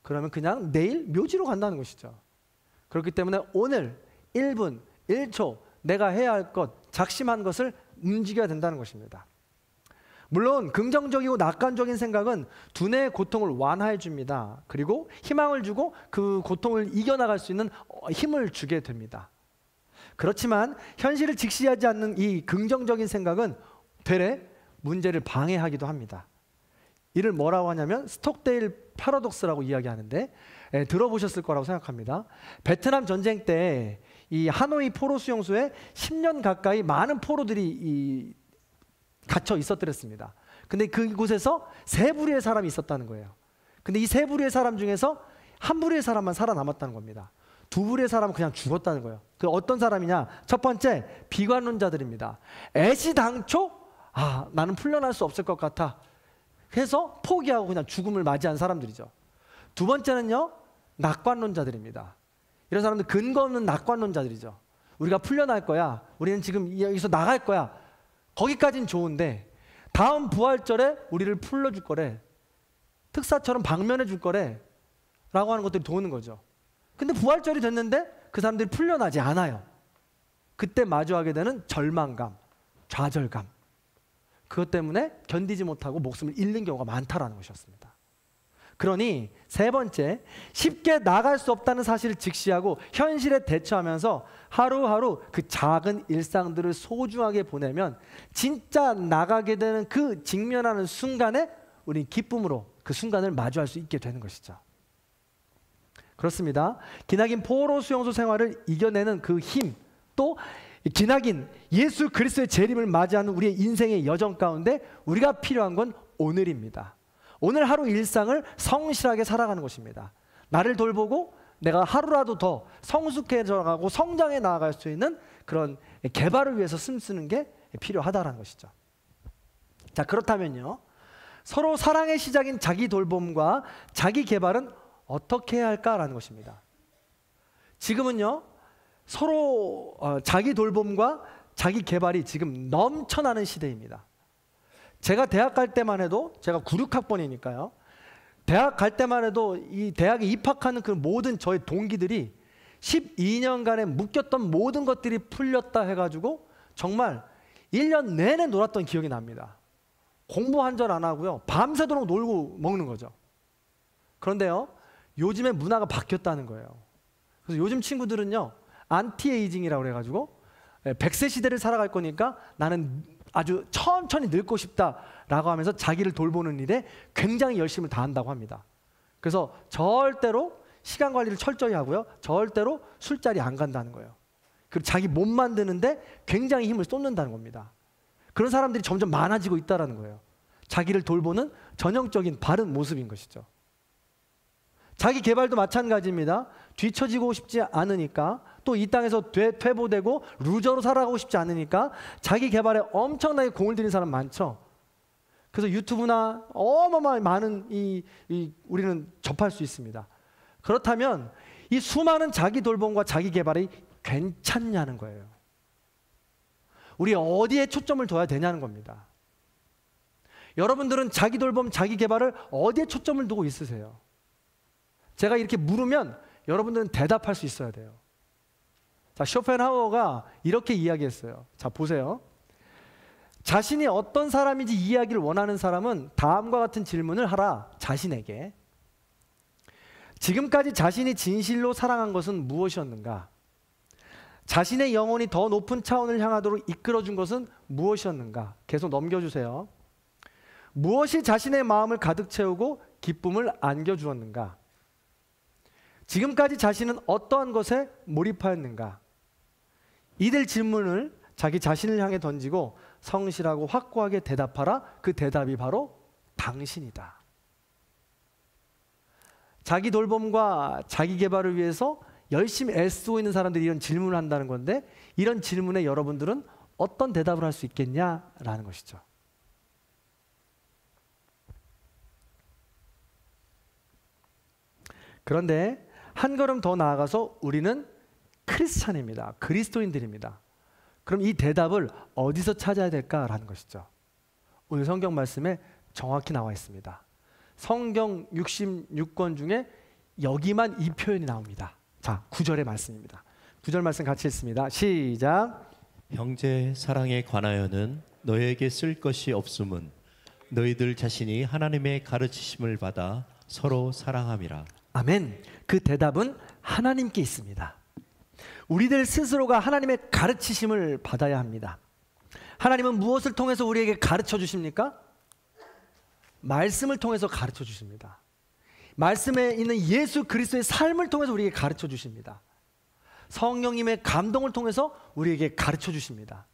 Speaker 1: 그러면 그냥 내일 묘지로 간다는 것이죠. 그렇기 때문에 오늘 1분 1초 내가 해야 할 것, 작심한 것을 움직여야 된다는 것입니다. 물론 긍정적이고 낙관적인 생각은 두뇌의 고통을 완화해 줍니다. 그리고 희망을 주고 그 고통을 이겨나갈 수 있는 힘을 주게 됩니다. 그렇지만 현실을 직시하지 않는 이 긍정적인 생각은 되레 문제를 방해하기도 합니다. 이를 뭐라고 하냐면 스톡데일 패러독스라고 이야기하는데, 들어보셨을 거라고 생각합니다. 베트남 전쟁 때 이 하노이 포로 수용소에 10년 가까이 많은 포로들이 갇혀 있었더랬습니다. 근데 그곳에서 세 부류의 사람이 있었다는 거예요. 근데 이 세 부류의 사람 중에서 한 부류의 사람만 살아남았다는 겁니다. 두 부류의 사람은 그냥 죽었다는 거예요. 그 어떤 사람이냐? 첫 번째, 비관론자들입니다. 애시당초 나는 풀려날 수 없을 것 같아 해서 포기하고 그냥 죽음을 맞이한 사람들이죠. 두 번째는요, 낙관론자들입니다. 이런 사람들 근거 없는 낙관론자들이죠. 우리가 풀려날 거야, 우리는 지금 여기서 나갈 거야, 거기까지는 좋은데 다음 부활절에 우리를 풀러줄 거래, 특사처럼 방면해 줄 거래 라고 하는 것들이 도는 거죠. 근데 부활절이 됐는데 그 사람들이 풀려나지 않아요. 그때 마주하게 되는 절망감, 좌절감, 그것 때문에 견디지 못하고 목숨을 잃는 경우가 많다라는 것이었습니다. 그러니 세 번째, 쉽게 나갈 수 없다는 사실을 직시하고 현실에 대처하면서 하루하루 그 작은 일상들을 소중하게 보내면 진짜 나가게 되는 그 직면하는 순간에 우리는 기쁨으로 그 순간을 마주할 수 있게 되는 것이죠. 그렇습니다. 기나긴 포로 수용소 생활을 이겨내는 그 힘, 또 기나긴 예수 그리스도의 재림을 맞이하는 우리의 인생의 여정 가운데 우리가 필요한 건 오늘입니다. 오늘 하루 일상을 성실하게 살아가는 것입니다. 나를 돌보고 내가 하루라도 더 성숙해져가고 성장해 나아갈 수 있는 그런 개발을 위해서 쓰는 게 필요하다는 것이죠. 자, 그렇다면요, 서로 사랑의 시작인 자기 돌봄과 자기 개발은 어떻게 해야 할까라는 것입니다. 지금은요, 서로 자기 돌봄과 자기 개발이 지금 넘쳐나는 시대입니다. 제가 대학 갈 때만 해도, 제가 96학번이니까요. 대학 갈 때만 해도 이 대학에 입학하는 그 모든 저의 동기들이 12년간에 묶였던 모든 것들이 풀렸다 해가지고 정말 1년 내내 놀았던 기억이 납니다. 공부 한 절 안 하고요, 밤새도록 놀고 먹는 거죠. 그런데요, 요즘의 문화가 바뀌었다는 거예요. 그래서 요즘 친구들은요, 안티에이징이라고 그래가지고 100세 시대를 살아갈 거니까 나는 아주 천천히 늙고 싶다라고 하면서 자기를 돌보는 일에 굉장히 열심을 다한다고 합니다. 그래서 절대로 시간 관리를 철저히 하고요, 절대로 술자리 안 간다는 거예요. 그리고 자기 몸 만드는데 굉장히 힘을 쏟는다는 겁니다. 그런 사람들이 점점 많아지고 있다는 거예요. 자기를 돌보는 전형적인 바른 모습인 것이죠. 자기 개발도 마찬가지입니다. 뒤처지고 싶지 않으니까, 또 이 땅에서 퇴보되고 루저로 살아가고 싶지 않으니까 자기 개발에 엄청나게 공을 들인 사람 많죠. 그래서 유튜브나 어마어마한 많은 우리는 접할 수 있습니다. 그렇다면 이 수많은 자기 돌봄과 자기 개발이 괜찮냐는 거예요. 우리 어디에 초점을 둬야 되냐는 겁니다. 여러분들은 자기 돌봄, 자기 개발을 어디에 초점을 두고 있으세요? 제가 이렇게 물으면 여러분들은 대답할 수 있어야 돼요. 자, 쇼펜하우어가 이렇게 이야기했어요. 자, 보세요. 자신이 어떤 사람인지 이해하기를 원하는 사람은 다음과 같은 질문을 하라. 자신에게. 지금까지 자신이 진실로 사랑한 것은 무엇이었는가? 자신의 영혼이 더 높은 차원을 향하도록 이끌어준 것은 무엇이었는가? 계속 넘겨주세요. 무엇이 자신의 마음을 가득 채우고 기쁨을 안겨주었는가? 지금까지 자신은 어떠한 것에 몰입하였는가? 이들 질문을 자기 자신을 향해 던지고 성실하고 확고하게 대답하라. 그 대답이 바로 당신이다. 자기 돌봄과 자기 개발을 위해서 열심히 애쓰고 있는 사람들이 이런 질문을 한다는 건데, 이런 질문에 여러분들은 어떤 대답을 할 수 있겠냐라는 것이죠. 그런데 한 걸음 더 나아가서 우리는 크리스찬입니다. 그리스도인들입니다. 그럼 이 대답을 어디서 찾아야 될까라는 것이죠. 오늘 성경 말씀에 정확히 나와 있습니다. 성경 66권 중에 여기만 이 표현이 나옵니다. 자, 9절의 말씀입니다. 9절 말씀 같이 읽습니다. 시작.
Speaker 2: 형제 사랑에 관하여는 너에게 쓸 것이 없음은 너희들 자신이 하나님의 가르치심을 받아 서로 사랑함이라.
Speaker 1: 아멘. 그 대답은 하나님께 있습니다. 우리들 스스로가 하나님의 가르치심을 받아야 합니다. 하나님은 무엇을 통해서 우리에게 가르쳐 주십니까? 말씀을 통해서 가르쳐 주십니다. 말씀에 있는 예수 그리스도의 삶을 통해서 우리에게 가르쳐 주십니다. 성령님의 감동을 통해서 우리에게 가르쳐 주십니다.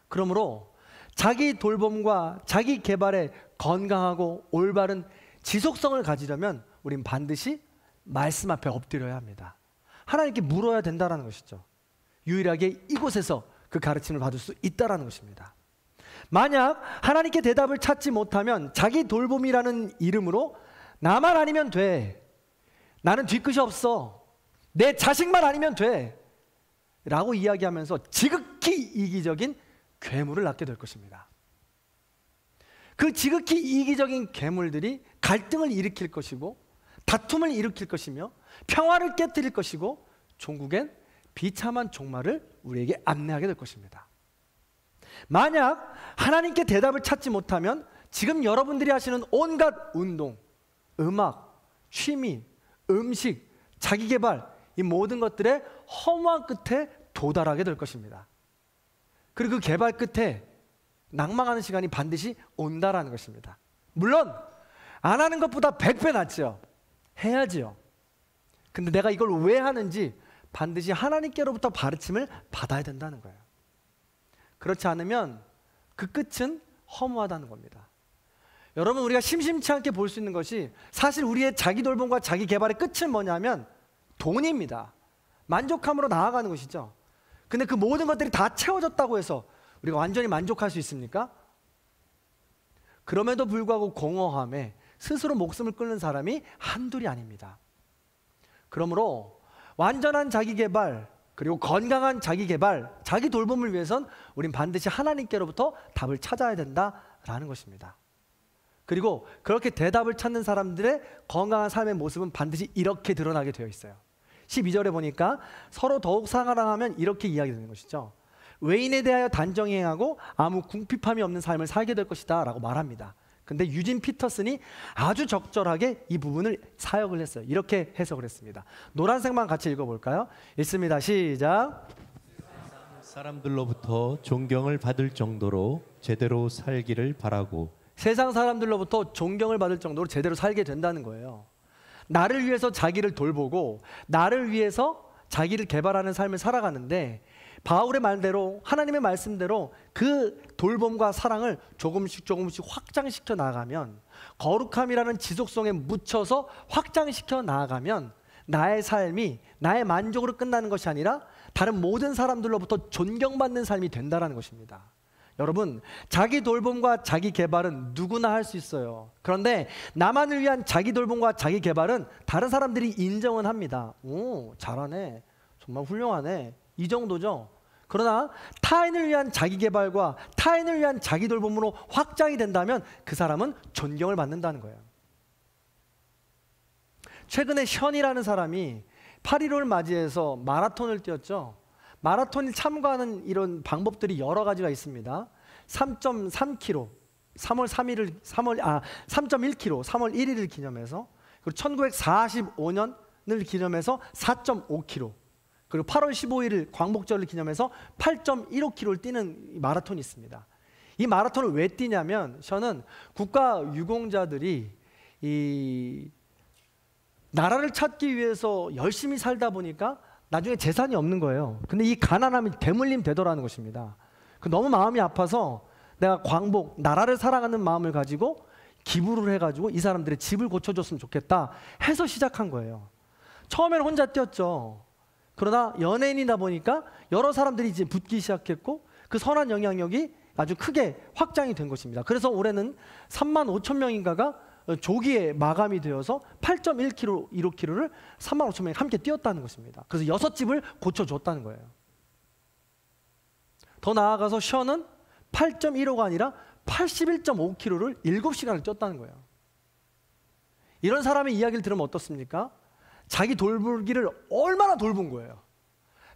Speaker 1: 그러므로 자기 돌봄과 자기 개발에 건강하고 올바른 지속성을 가지려면 우린 반드시 말씀 앞에 엎드려야 합니다. 하나님께 물어야 된다는 것이죠. 유일하게 이곳에서 그 가르침을 받을 수 있다는 것입니다. 만약 하나님께 대답을 찾지 못하면 자기 돌봄이라는 이름으로 나만 아니면 돼, 나는 뒤끝이 없어, 내 자식만 아니면 돼 라고 이야기하면서 지극히 이기적인 괴물을 낳게 될 것입니다. 그 지극히 이기적인 괴물들이 갈등을 일으킬 것이고 다툼을 일으킬 것이며 평화를 깨뜨릴 것이고 종국엔 비참한 종말을 우리에게 안내하게 될 것입니다. 만약 하나님께 대답을 찾지 못하면 지금 여러분들이 하시는 온갖 운동, 음악, 취미, 음식, 자기개발, 이 모든 것들의 허무한 끝에 도달하게 될 것입니다. 그리고 그 개발 끝에 낭망하는 시간이 반드시 온다라는 것입니다. 물론 안 하는 것보다 100배 낫죠. 해야지요. 근데 내가 이걸 왜 하는지 반드시 하나님께로부터 가르침을 받아야 된다는 거예요. 그렇지 않으면 그 끝은 허무하다는 겁니다. 여러분, 우리가 심심치 않게 볼 수 있는 것이 사실 우리의 자기 돌봄과 자기 개발의 끝은 뭐냐면 돈입니다. 만족함으로 나아가는 것이죠. 근데 그 모든 것들이 다 채워졌다고 해서 우리가 완전히 만족할 수 있습니까? 그럼에도 불구하고 공허함에 스스로 목숨을 끊는 사람이 한둘이 아닙니다. 그러므로 완전한 자기 개발, 그리고 건강한 자기 개발, 자기 돌봄을 위해선 우린 반드시 하나님께로부터 답을 찾아야 된다라는 것입니다. 그리고 그렇게 대답을 찾는 사람들의 건강한 삶의 모습은 반드시 이렇게 드러나게 되어 있어요. 12절에 보니까 서로 더욱 사랑하면 이렇게 이야기되는 것이죠. 외인에 대하여 단정히 행하고 아무 궁핍함이 없는 삶을 살게 될 것이다 라고 말합니다. 근데 유진 피터슨이 아주 적절하게 이 부분을 사역을 했어요. 이렇게 해석을 했습니다. 노란색만 같이 읽어볼까요? 읽습니다. 시작.
Speaker 2: 사람들로부터 존경을 받을 정도로 제대로 살기를 바라고.
Speaker 1: 세상 사람들로부터 존경을 받을 정도로 제대로 살게 된다는 거예요. 나를 위해서 자기를 돌보고 나를 위해서 자기를 개발하는 삶을 살아가는데 바울의 말대로 하나님의 말씀대로 그 돌봄과 사랑을 조금씩 확장시켜 나가면, 거룩함이라는 지속성에 묻혀서 확장시켜 나가면 나의 삶이 나의 만족으로 끝나는 것이 아니라 다른 모든 사람들로부터 존경받는 삶이 된다는 것입니다. 여러분, 자기 돌봄과 자기 개발은 누구나 할 수 있어요. 그런데 나만을 위한 자기 돌봄과 자기 개발은 다른 사람들이 인정은 합니다. 오, 잘하네, 정말 훌륭하네, 이 정도죠. 그러나 타인을 위한 자기 개발과 타인을 위한 자기 돌봄으로 확장이 된다면 그 사람은 존경을 받는다는 거예요. 최근에 션이라는 사람이 8.15를 맞이해서 마라톤을 뛰었죠. 마라톤을 참가하는 이런 방법들이 여러 가지가 있습니다. 3.3km, 3.1km, 3월 1일을 기념해서, 그리고 1945년을 기념해서 4.5km, 그리고 8월 15일 광복절을 기념해서 8.15km를 뛰는 마라톤이 있습니다. 이 마라톤을 왜 뛰냐면, 저는 국가 유공자들이 이 나라를 찾기 위해서 열심히 살다 보니까 나중에 재산이 없는 거예요. 근데 이 가난함이 대물림 되더라는 것입니다. 너무 마음이 아파서 내가 광복, 나라를 사랑하는 마음을 가지고 기부를 해가지고 이 사람들의 집을 고쳐줬으면 좋겠다 해서 시작한 거예요. 처음에는 혼자 뛰었죠. 그러나 연예인이다 보니까 여러 사람들이 이제 붙기 시작했고 그 선한 영향력이 아주 크게 확장이 된 것입니다. 그래서 올해는 35,000명인가가 조기에 마감이 되어서 8.1km, 15km를 35,000명이 함께 뛰었다는 것입니다. 그래서 6집을 고쳐줬다는 거예요. 더 나아가서 션은 8.15가 아니라 81.5km를 7시간을 뛰었다는 거예요. 이런 사람의 이야기를 들으면 어떻습니까? 자기 돌보기를 얼마나 돌본 거예요.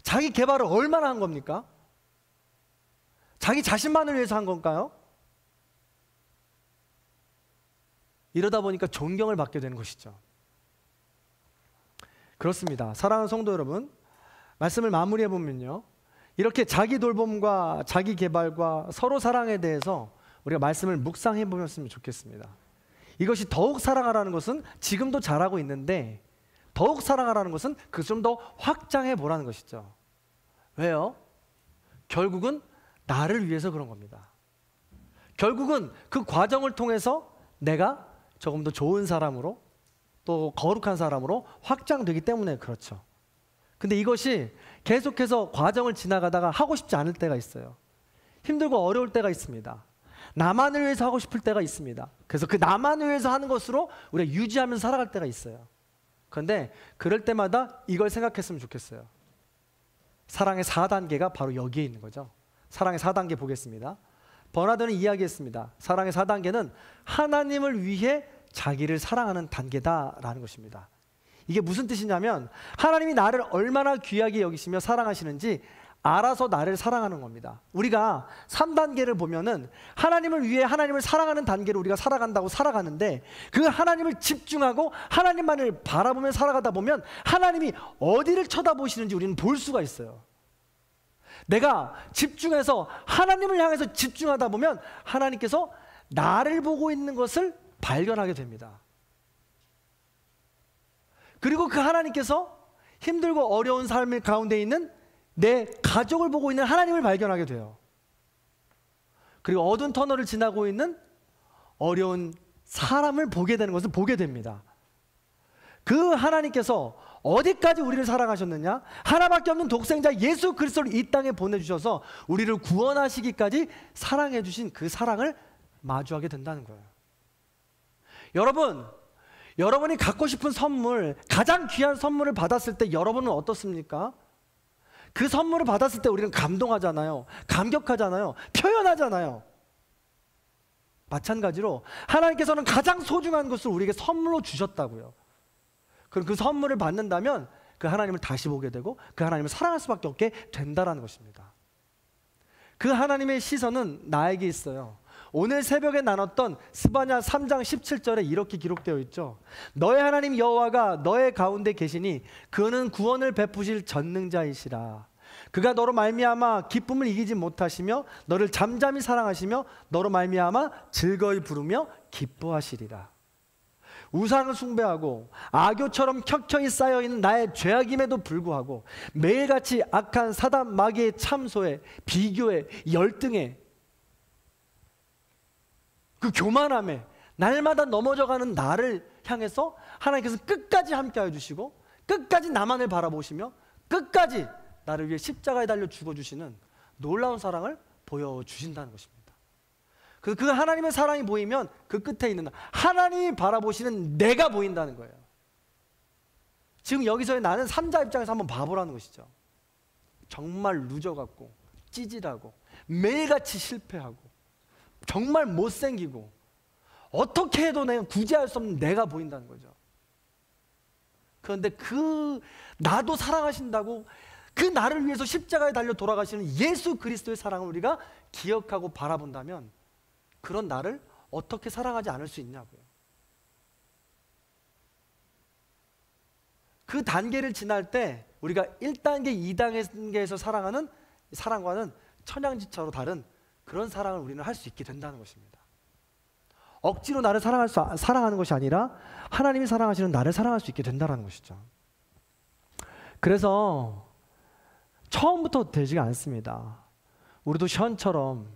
Speaker 1: 자기 개발을 얼마나 한 겁니까? 자기 자신만을 위해서 한 건가요? 이러다 보니까 존경을 받게 되는 것이죠. 그렇습니다. 사랑하는 성도 여러분, 말씀을 마무리해 보면요, 이렇게 자기 돌봄과 자기 개발과 서로 사랑에 대해서 우리가 말씀을 묵상해 보셨으면 좋겠습니다. 이것이 더욱 사랑하라는 것은 지금도 잘하고 있는데 더욱 사랑하라는 것은 그 좀 더 확장해 보라는 것이죠. 왜요? 결국은 나를 위해서 그런 겁니다. 결국은 그 과정을 통해서 내가 조금 더 좋은 사람으로 또 거룩한 사람으로 확장되기 때문에 그렇죠. 근데 이것이 계속해서 과정을 지나가다가 하고 싶지 않을 때가 있어요. 힘들고 어려울 때가 있습니다. 나만을 위해서 하고 싶을 때가 있습니다. 그래서 그 나만을 위해서 하는 것으로 우리가 유지하면서 살아갈 때가 있어요. 그런데 그럴 때마다 이걸 생각했으면 좋겠어요. 사랑의 4단계가 바로 여기에 있는 거죠. 사랑의 4단계 보겠습니다. 버나드는 이야기했습니다. 사랑의 4단계는 하나님을 위해 자기를 사랑하는 단계다라는 것입니다. 이게 무슨 뜻이냐면 하나님이 나를 얼마나 귀하게 여기시며 사랑하시는지 알아서 나를 사랑하는 겁니다. 우리가 3단계를 보면은 하나님을 위해 하나님을 사랑하는 단계로 우리가 살아간다고 살아가는데 그 하나님을 집중하고 하나님만을 바라보며 살아가다 보면 하나님이 어디를 쳐다보시는지 우리는 볼 수가 있어요. 내가 집중해서 하나님을 향해서 집중하다 보면 하나님께서 나를 보고 있는 것을 발견하게 됩니다. 그리고 그 하나님께서 힘들고 어려운 삶 가운데 있는 내 가족을 보고 있는 하나님을 발견하게 돼요. 그리고 어두운 터널을 지나고 있는 어려운 사람을 보게 되는 것을 보게 됩니다. 그 하나님께서 어디까지 우리를 사랑하셨느냐? 하나밖에 없는 독생자 예수 그리스도를 이 땅에 보내주셔서 우리를 구원하시기까지 사랑해 주신 그 사랑을 마주하게 된다는 거예요. 여러분, 여러분이 갖고 싶은 선물, 가장 귀한 선물을 받았을 때 여러분은 어떻습니까? 그 선물을 받았을 때 우리는 감동하잖아요. 감격하잖아요. 표현하잖아요. 마찬가지로 하나님께서는 가장 소중한 것을 우리에게 선물로 주셨다고요. 그럼 그 선물을 받는다면 그 하나님을 다시 보게 되고 그 하나님을 사랑할 수밖에 없게 된다는 것입니다. 그 하나님의 시선은 나에게 있어요. 오늘 새벽에 나눴던 스바냐 3장 17절에 이렇게 기록되어 있죠. 너의 하나님 여호와가 너의 가운데 계시니 그는 구원을 베푸실 전능자이시라. 그가 너로 말미암아 기쁨을 이기지 못하시며 너를 잠잠히 사랑하시며 너로 말미암아 즐거이 부르며 기뻐하시리라. 우상을 숭배하고 악교처럼 켜켜이 쌓여있는 나의 죄악임에도 불구하고 매일같이 악한 사단 마귀의 참소에 비교에 열등에 그 교만함에 날마다 넘어져가는 나를 향해서 하나님께서 끝까지 함께해 주시고 끝까지 나만을 바라보시며 끝까지 나를 위해 십자가에 달려 죽어주시는 놀라운 사랑을 보여주신다는 것입니다. 그 하나님의 사랑이 보이면 그 끝에 있는 하나님이 바라보시는 내가 보인다는 거예요. 지금 여기서의 나는 삼자 입장에서 한번 봐보라는 것이죠. 정말 루저같고 찌질하고 매일같이 실패하고 정말 못생기고 어떻게 해도 내가 구제할 수 없는 내가 보인다는 거죠. 그런데 그 나도 사랑하신다고 그 나를 위해서 십자가에 달려 돌아가시는 예수 그리스도의 사랑을 우리가 기억하고 바라본다면 그런 나를 어떻게 사랑하지 않을 수 있냐고요. 그 단계를 지날 때 우리가 1단계, 2단계에서 사랑하는 사랑과는 천양지차로 다른 그런 사랑을 우리는 할 수 있게 된다는 것입니다. 억지로 나를 사랑하는 것이 아니라 하나님이 사랑하시는 나를 사랑할 수 있게 된다는 것이죠. 그래서 처음부터 되지가 않습니다. 우리도 션처럼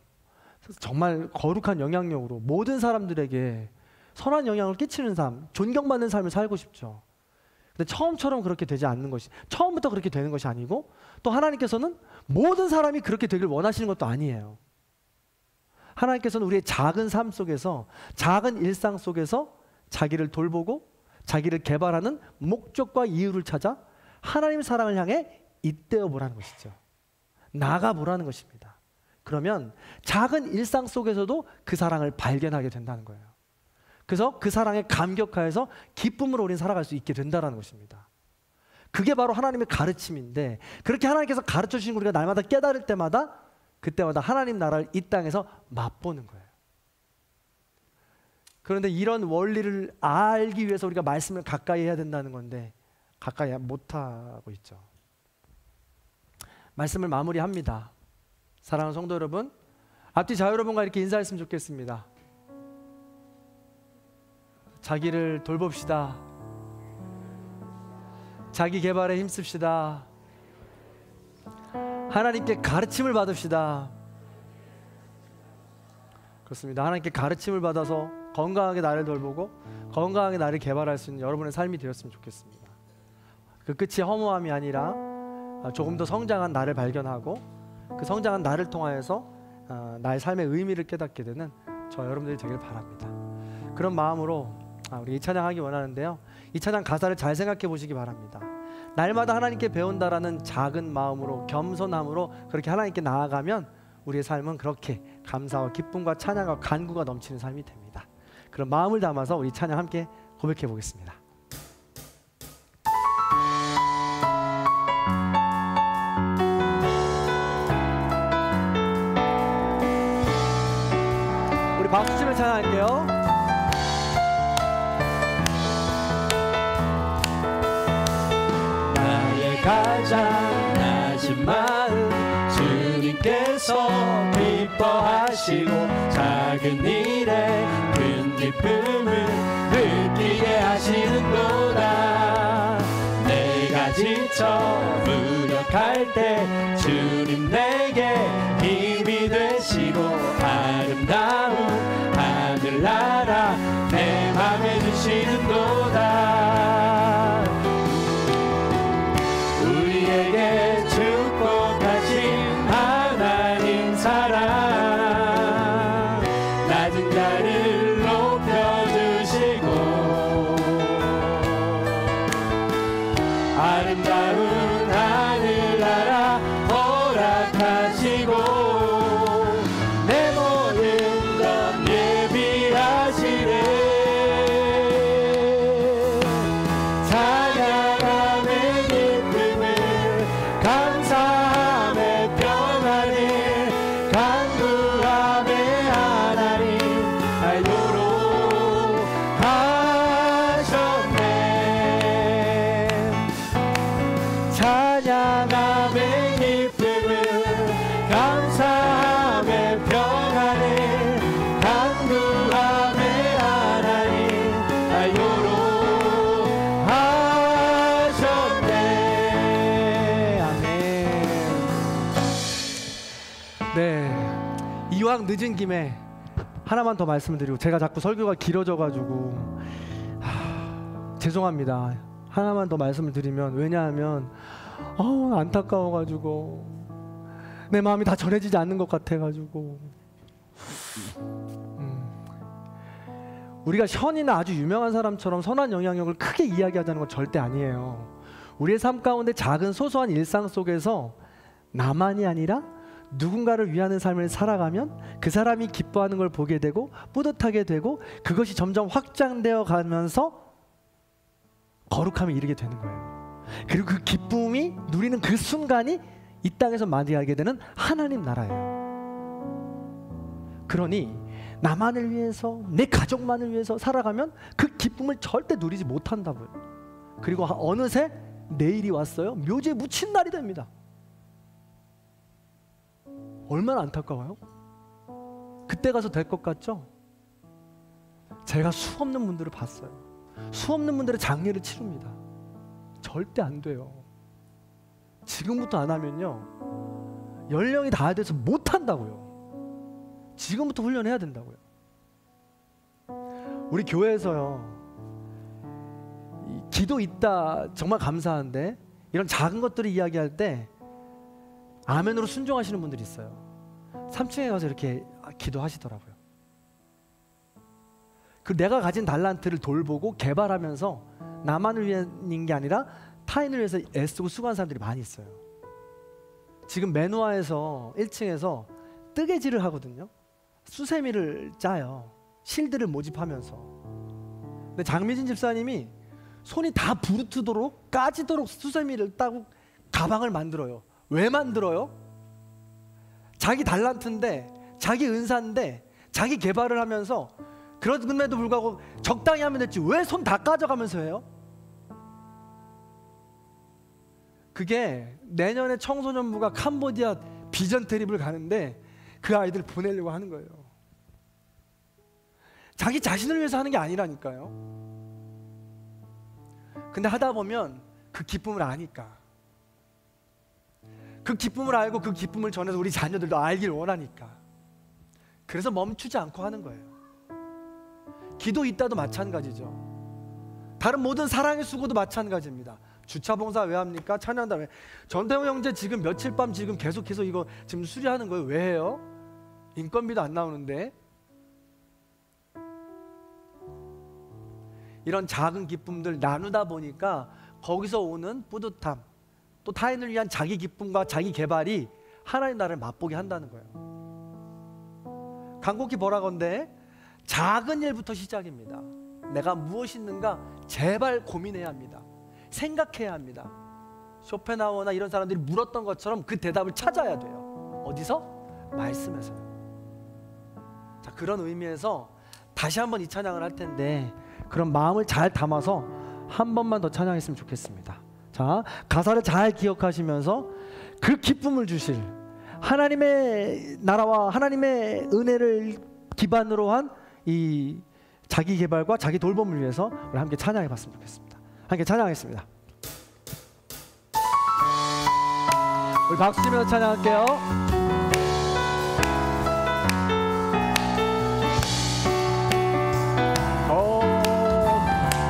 Speaker 1: 정말 거룩한 영향력으로 모든 사람들에게 선한 영향을 끼치는 삶, 존경받는 삶을 살고 싶죠. 근데 처음처럼 그렇게 되지 않는 것이, 처음부터 그렇게 되는 것이 아니고 또 하나님께서는 모든 사람이 그렇게 되길 원하시는 것도 아니에요. 하나님께서는 우리의 작은 삶 속에서, 작은 일상 속에서 자기를 돌보고 자기를 개발하는 목적과 이유를 찾아 하나님의 사랑을 향해 잇대어 보라는 것이죠. 나가 보라는 것입니다. 그러면 작은 일상 속에서도 그 사랑을 발견하게 된다는 거예요. 그래서 그 사랑에 감격하여서 기쁨으로 우리는 살아갈 수 있게 된다는 것입니다. 그게 바로 하나님의 가르침인데 그렇게 하나님께서 가르쳐 주신 우리가 날마다 깨달을 때마다 그때마다 하나님 나라를 이 땅에서 맛보는 거예요. 그런데 이런 원리를 알기 위해서 우리가 말씀을 가까이 해야 된다는 건데 가까이 못하고 있죠. 말씀을 마무리합니다. 사랑하는 성도 여러분, 앞뒤 자유 여러분과 이렇게 인사했으면 좋겠습니다. 자기를 돌봅시다. 자기 개발에 힘씁시다. 하나님께 가르침을 받읍시다. 그렇습니다. 하나님께 가르침을 받아서 건강하게 나를 돌보고 건강하게 나를 개발할 수 있는 여러분의 삶이 되었으면 좋겠습니다. 그 끝이 허무함이 아니라 조금 더 성장한 나를 발견하고 그 성장한 나를 통하여서 나의 삶의 의미를 깨닫게 되는 저 여러분들이 되길 바랍니다. 그런 마음으로 우리 이 찬양하기 원하는데요, 이 찬양 가사를 잘 생각해 보시기 바랍니다. 날마다 하나님께 배운다라는 작은 마음으로, 겸손함으로 그렇게 하나님께 나아가면 우리의 삶은 그렇게 감사와 기쁨과 찬양과 간구가 넘치는 삶이 됩니다. 그런 마음을 담아서 우리 찬양 함께 고백해 보겠습니다. 우리 박수 치며 찬양할게요. 나의 가장 낮은 마음 주님께서 기뻐하시고 작은 일에 큰 기쁨을 느끼게 하시는도다. 내가 지쳐 무력할 때 주님 내게 힘이 되시고 아름다운 하늘나라 내 맘에 주시는도다. 우리에게 축복하신 하나님 사랑 낮은 자를 높여주시고 아름다운 하늘나라 허락하시고 내 모든 것 예비하시네. 찬양함의 기쁨을 감사함의 평안을 간구함의 하나님 알도록 하셨네. 찬양함의 기쁨을 감사함의 평안을 간구함의 하나님 알도록 하셨네. 아멘. 네, 이왕 늦은 김에 하나만 더 말씀을 드리고, 제가 자꾸 설교가 길어져가지고 죄송합니다. 하나만 더 말씀을 드리면, 왜냐하면 안타까워가지고 내 마음이 다 전해지지 않는 것 같아가지고 우리가 현이나 아주 유명한 사람처럼 선한 영향력을 크게 이야기하자는 건 절대 아니에요. 우리의 삶 가운데 작은 소소한 일상 속에서 나만이 아니라 누군가를 위하는 삶을 살아가면 그 사람이 기뻐하는 걸 보게 되고 뿌듯하게 되고 그것이 점점 확장되어 가면서 거룩함에 이르게 되는 거예요. 그리고 그 기쁨이 누리는 그 순간이 이 땅에서 맞이하게 되는 하나님 나라예요. 그러니 나만을 위해서, 내 가족만을 위해서 살아가면 그 기쁨을 절대 누리지 못한다고요. 그리고 어느새 내일이 왔어요. 묘지에 묻힌 날이 됩니다. 얼마나 안타까워요? 그때 가서 될 것 같죠? 제가 수없는 분들을 봤어요. 수없는 분들의 장례를 치릅니다. 절대 안 돼요. 지금부터 안 하면요, 연령이 다 돼서 못 한다고요. 지금부터 훈련해야 된다고요. 우리 교회에서요, 기도 있다 정말 감사한데 이런 작은 것들을 이야기할 때 아멘으로 순종하시는 분들이 있어요. 3층에 가서 이렇게 기도하시더라고요. 그 내가 가진 달란트를 돌보고 개발하면서 나만을 위한 게 아니라 타인을 위해서 애쓰고 수고하는 사람들이 많이 있어요. 지금 매누아에서 1층에서 뜨개질을 하거든요. 수세미를 짜요. 실들을 모집하면서. 근데 장미진 집사님이 손이 다 부르트도록 까지도록 수세미를 따고 가방을 만들어요. 왜 만들어요? 자기 달란트인데, 자기 은사인데, 자기 개발을 하면서, 그럼에도 불구하고 적당히 하면 됐지 왜 손 다 까져가면서 해요? 그게 내년에 청소년부가 캄보디아 비전 트립을 가는데 그 아이들 보내려고 하는 거예요. 자기 자신을 위해서 하는 게 아니라니까요. 근데 하다 보면 그 기쁨을 아니까, 그 기쁨을 알고 그 기쁨을 전해서 우리 자녀들도 알길 원하니까, 그래서 멈추지 않고 하는 거예요. 기도 있다도 마찬가지죠. 다른 모든 사랑의 수고도 마찬가지입니다. 주차 봉사 왜 합니까? 찬양다 왜? 전태호 형제 지금 며칠 밤 지금 계속해서 이거 지금 수리하는 거예요. 왜 해요? 인건비도 안 나오는데. 이런 작은 기쁨들 나누다 보니까 거기서 오는 뿌듯함, 또 타인을 위한 자기 기쁨과 자기 개발이 하나님 나라를 맛보게 한다는 거예요. 간곡히 보라건대 작은 일부터 시작입니다. 내가 무엇이 있는가 제발 고민해야 합니다. 생각해야 합니다. 쇼펜하우어나 이런 사람들이 물었던 것처럼 그 대답을 찾아야 돼요. 어디서? 말씀에서요. 자, 그런 의미에서 다시 한번 이 찬양을 할 텐데 그런 마음을 잘 담아서 한 번만 더 찬양했으면 좋겠습니다. 자, 가사를 잘 기억하시면서 그 기쁨을 주실 하나님의 나라와 하나님의 은혜를 기반으로 한 이 자기 개발과 자기 돌봄을 위해서 우리 함께 찬양해 봤으면 좋겠습니다. 함께 찬양하겠습니다. 우리 박수 치면서 찬양할게요.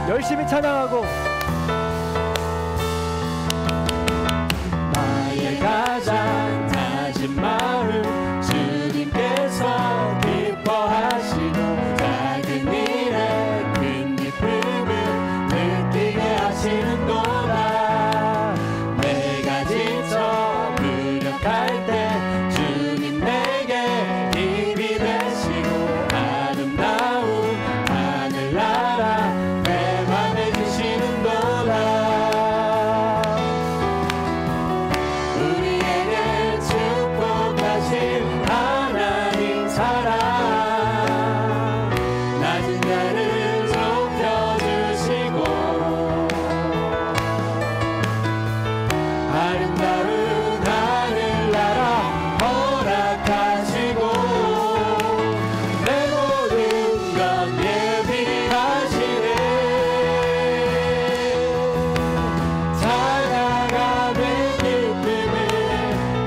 Speaker 1: 열심히 찬양하고
Speaker 2: 나의 가장 다진 마음 주님께서 기뻐하시고 작은 일에 큰 기쁨을 느끼게 하시는도다. 내가 지쳐 무력할 때 주님 내게 힘이 되시고 아름다운 하늘나라 우리에게 축복하신 하나님 사랑 낮은 자를 높여주시고 아름다운 하늘나라 허락하시고 내 모든 것 예비하시네. 찬양하는 기쁨을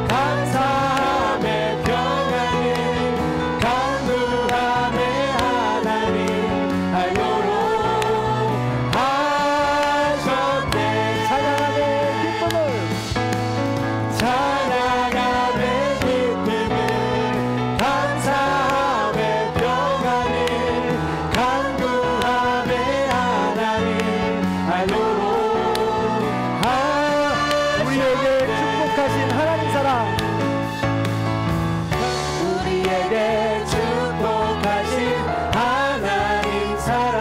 Speaker 2: 감사함의 평안을 간구함의 하나님 알도록 하셨네. 찬양하는 기쁨을 감사함의 평안을 간구함의 하나님 알도록
Speaker 1: 우리에게 축복하신 하나님 사랑,
Speaker 2: 우리에게 축복하신 하나님 사랑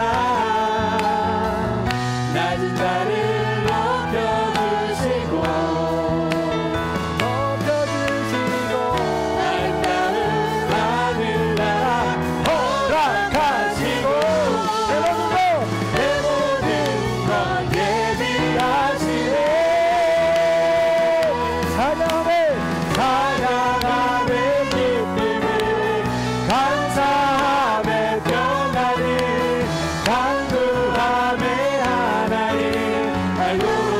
Speaker 2: 낮은 자를 높여주시고 아름다운 하늘나라 허락하시고 내 모든 것 예비하시네. 찬양함의 기쁨을 감사함의 평안을 간구함의 하나님 알도록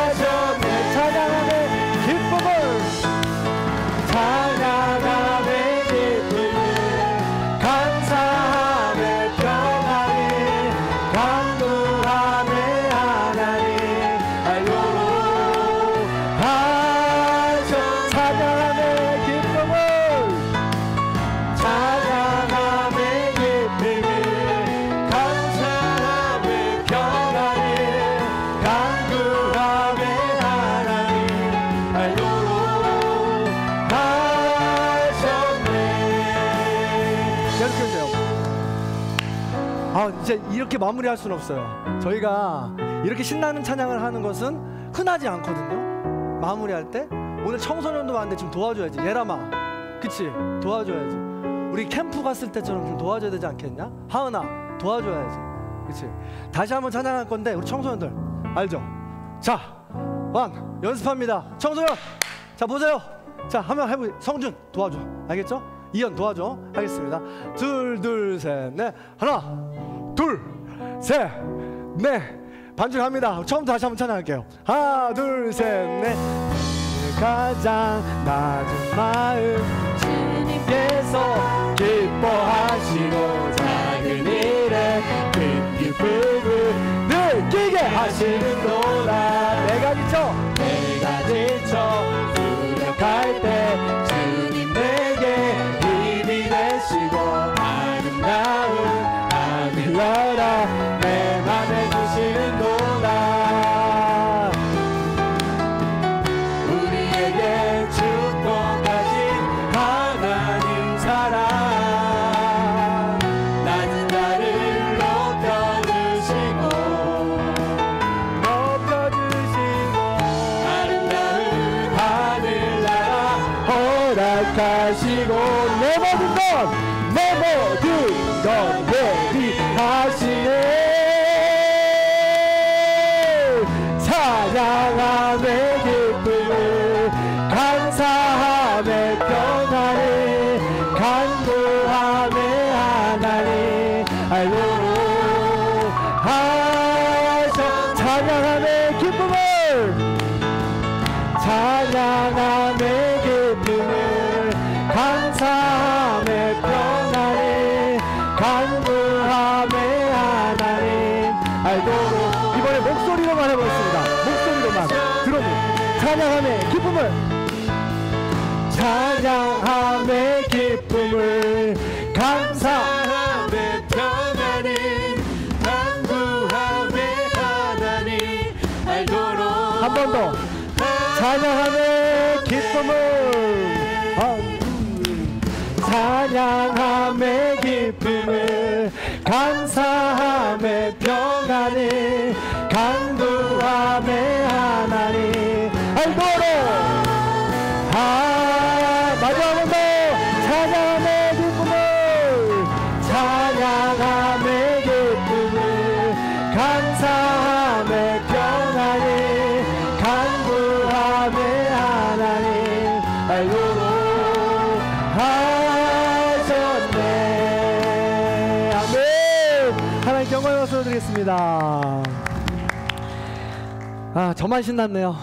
Speaker 2: 하셨네. 찬양함의 기쁨을 감사함의 평안을 간구함의 하나님 알도록 찬양함의 기쁨을 감사함의 평안을 간구함의 하나님 알도록 하셨네.
Speaker 1: 계속해주세요. 이제 이렇게 마무리할 수는 없어요. 저희가 이렇게 신나는 찬양을 하는 것은 흔하지 않거든요. 마무리할 때 오늘 청소년도 왔는데 좀 도와줘야지. 예람아, 그치? 도와줘야지. 우리 캠프 갔을 때처럼 좀 도와줘야 되지 않겠냐? 하은아, 도와줘야지. 그치? 다시 한번 찬양할 건데 우리 청소년들 알죠? 자, 연습합니다. 청소년, 자 보세요. 자, 한번 해보세요. 성준 도와줘. 알겠죠? 이현 도와줘. 하겠습니다. 둘, 셋, 넷. 하나, 둘, 셋, 넷. 반주합니다. 처음부터 다시 한번 찬양할게요. 하나, 둘, 셋, 넷. 가장 낮은 마음 주님께서 기뻐하시고 작은 일에 큰 기쁨을 느끼게 하시는도다. 내가 지쳐 무력할 때 주님 내게 힘이 되시고 아름다운 하늘나라 내 맘에 주시는도다. 우리에게 축복하신 하나님 사랑 낮은 나를 높여주시고 아름다운 하늘나라 허락하시고 내 모든 것 예비하시네. 찬양함의 기쁨을 감사함의 평안을 간구함의 하나님 알도록 하셔. 찬양함의 기쁨을 감사함의 평안을 간구함의 하나님 알도록. 이번에 목소리로만 해보겠습니다. 목소리로만 들어도 찬양함의 기쁨을 감사함의 평안을 간구함의 하나님 알도록. 한 번 더 찬양함의 기쁨을 찬양함의 기쁨을 감사함의 평안을 간구함의 하나님 알도록. 마지막 한 번 더 찬양함의 기쁨을 감사함의 평안을 간구함의 하나님 알도록 하셨네. 아멘. 하나님 영광의 박수 드리겠습니다. 저만 신났네요.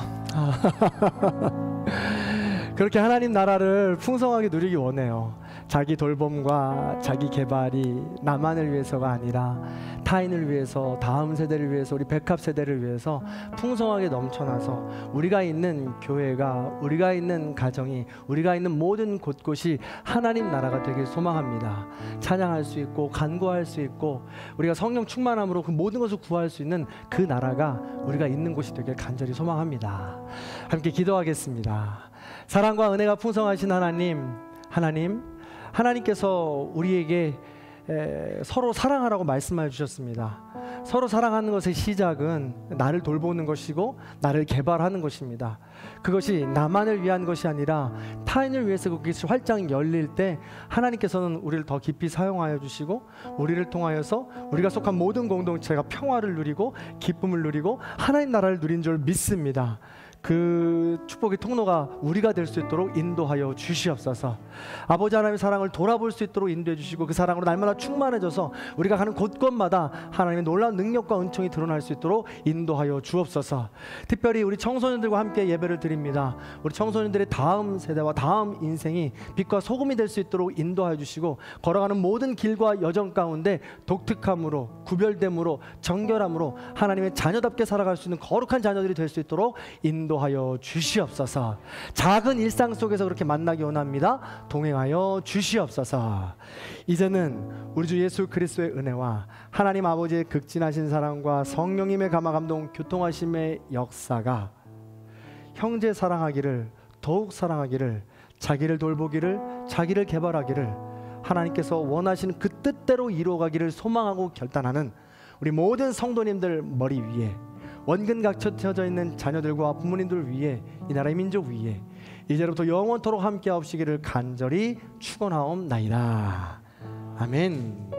Speaker 1: 그렇게 하나님 나라를 풍성하게 누리기 원해요. 자기 돌봄과 자기 개발이 나만을 위해서가 아니라 타인을 위해서, 다음 세대를 위해서, 우리 백합 세대를 위해서 풍성하게 넘쳐나서 우리가 있는 교회가, 우리가 있는 가정이, 우리가 있는 모든 곳곳이 하나님 나라가 되길 소망합니다. 찬양할 수 있고 간구할 수 있고 우리가 성령 충만함으로 그 모든 것을 구할 수 있는 그 나라가 우리가 있는 곳이 되길 간절히 소망합니다. 함께 기도하겠습니다. 사랑과 은혜가 풍성하신 하나님께서 우리에게 서로 사랑하라고 말씀해 주셨습니다. 서로 사랑하는 것의 시작은 나를 돌보는 것이고 나를 개발하는 것입니다. 그것이 나만을 위한 것이 아니라 타인을 위해서 그것이 활짝 열릴 때 하나님께서는 우리를 더 깊이 사용하여 주시고 우리를 통하여서 우리가 속한 모든 공동체가 평화를 누리고 기쁨을 누리고 하나님 나라를 누린 줄 믿습니다. 그 축복의 통로가 우리가 될 수 있도록 인도하여 주시옵소서. 아버지 하나님의 사랑을 돌아볼 수 있도록 인도해 주시고 그 사랑으로 날마다 충만해져서 우리가 가는 곳곳마다 하나님의 놀라운 능력과 은총이 드러날 수 있도록 인도하여 주옵소서. 특별히 우리 청소년들과 함께 예배를 드립니다. 우리 청소년들의 다음 세대와 다음 인생이 빛과 소금이 될 수 있도록 인도하여 주시고 걸어가는 모든 길과 여정 가운데 독특함으로, 구별됨으로, 정결함으로 하나님의 자녀답게 살아갈 수 있는 거룩한 자녀들이 될 수 있도록 인도하여 주시옵소서. 작은 일상 속에서 그렇게 만나기 원합니다. 동행하여 주시옵소서. 이제는 우리 주 예수 그리스도의 은혜와 하나님 아버지의 극진하신 사랑과 성령님의 감화 감동 교통하심의 역사가 형제 사랑하기를, 더욱 사랑하기를, 자기를 돌보기를, 자기를 개발하기를 하나님께서 원하시는 그 뜻대로 이루어가기를 소망하고 결단하는 우리 모든 성도님들 머리 위에, 원근 각처 있는 자녀들과 부모님들 위에, 이 나라의 민족 위에 이제로부터 영원토록 함께 하옵시기를 간절히 축원하옵나이다. 아멘.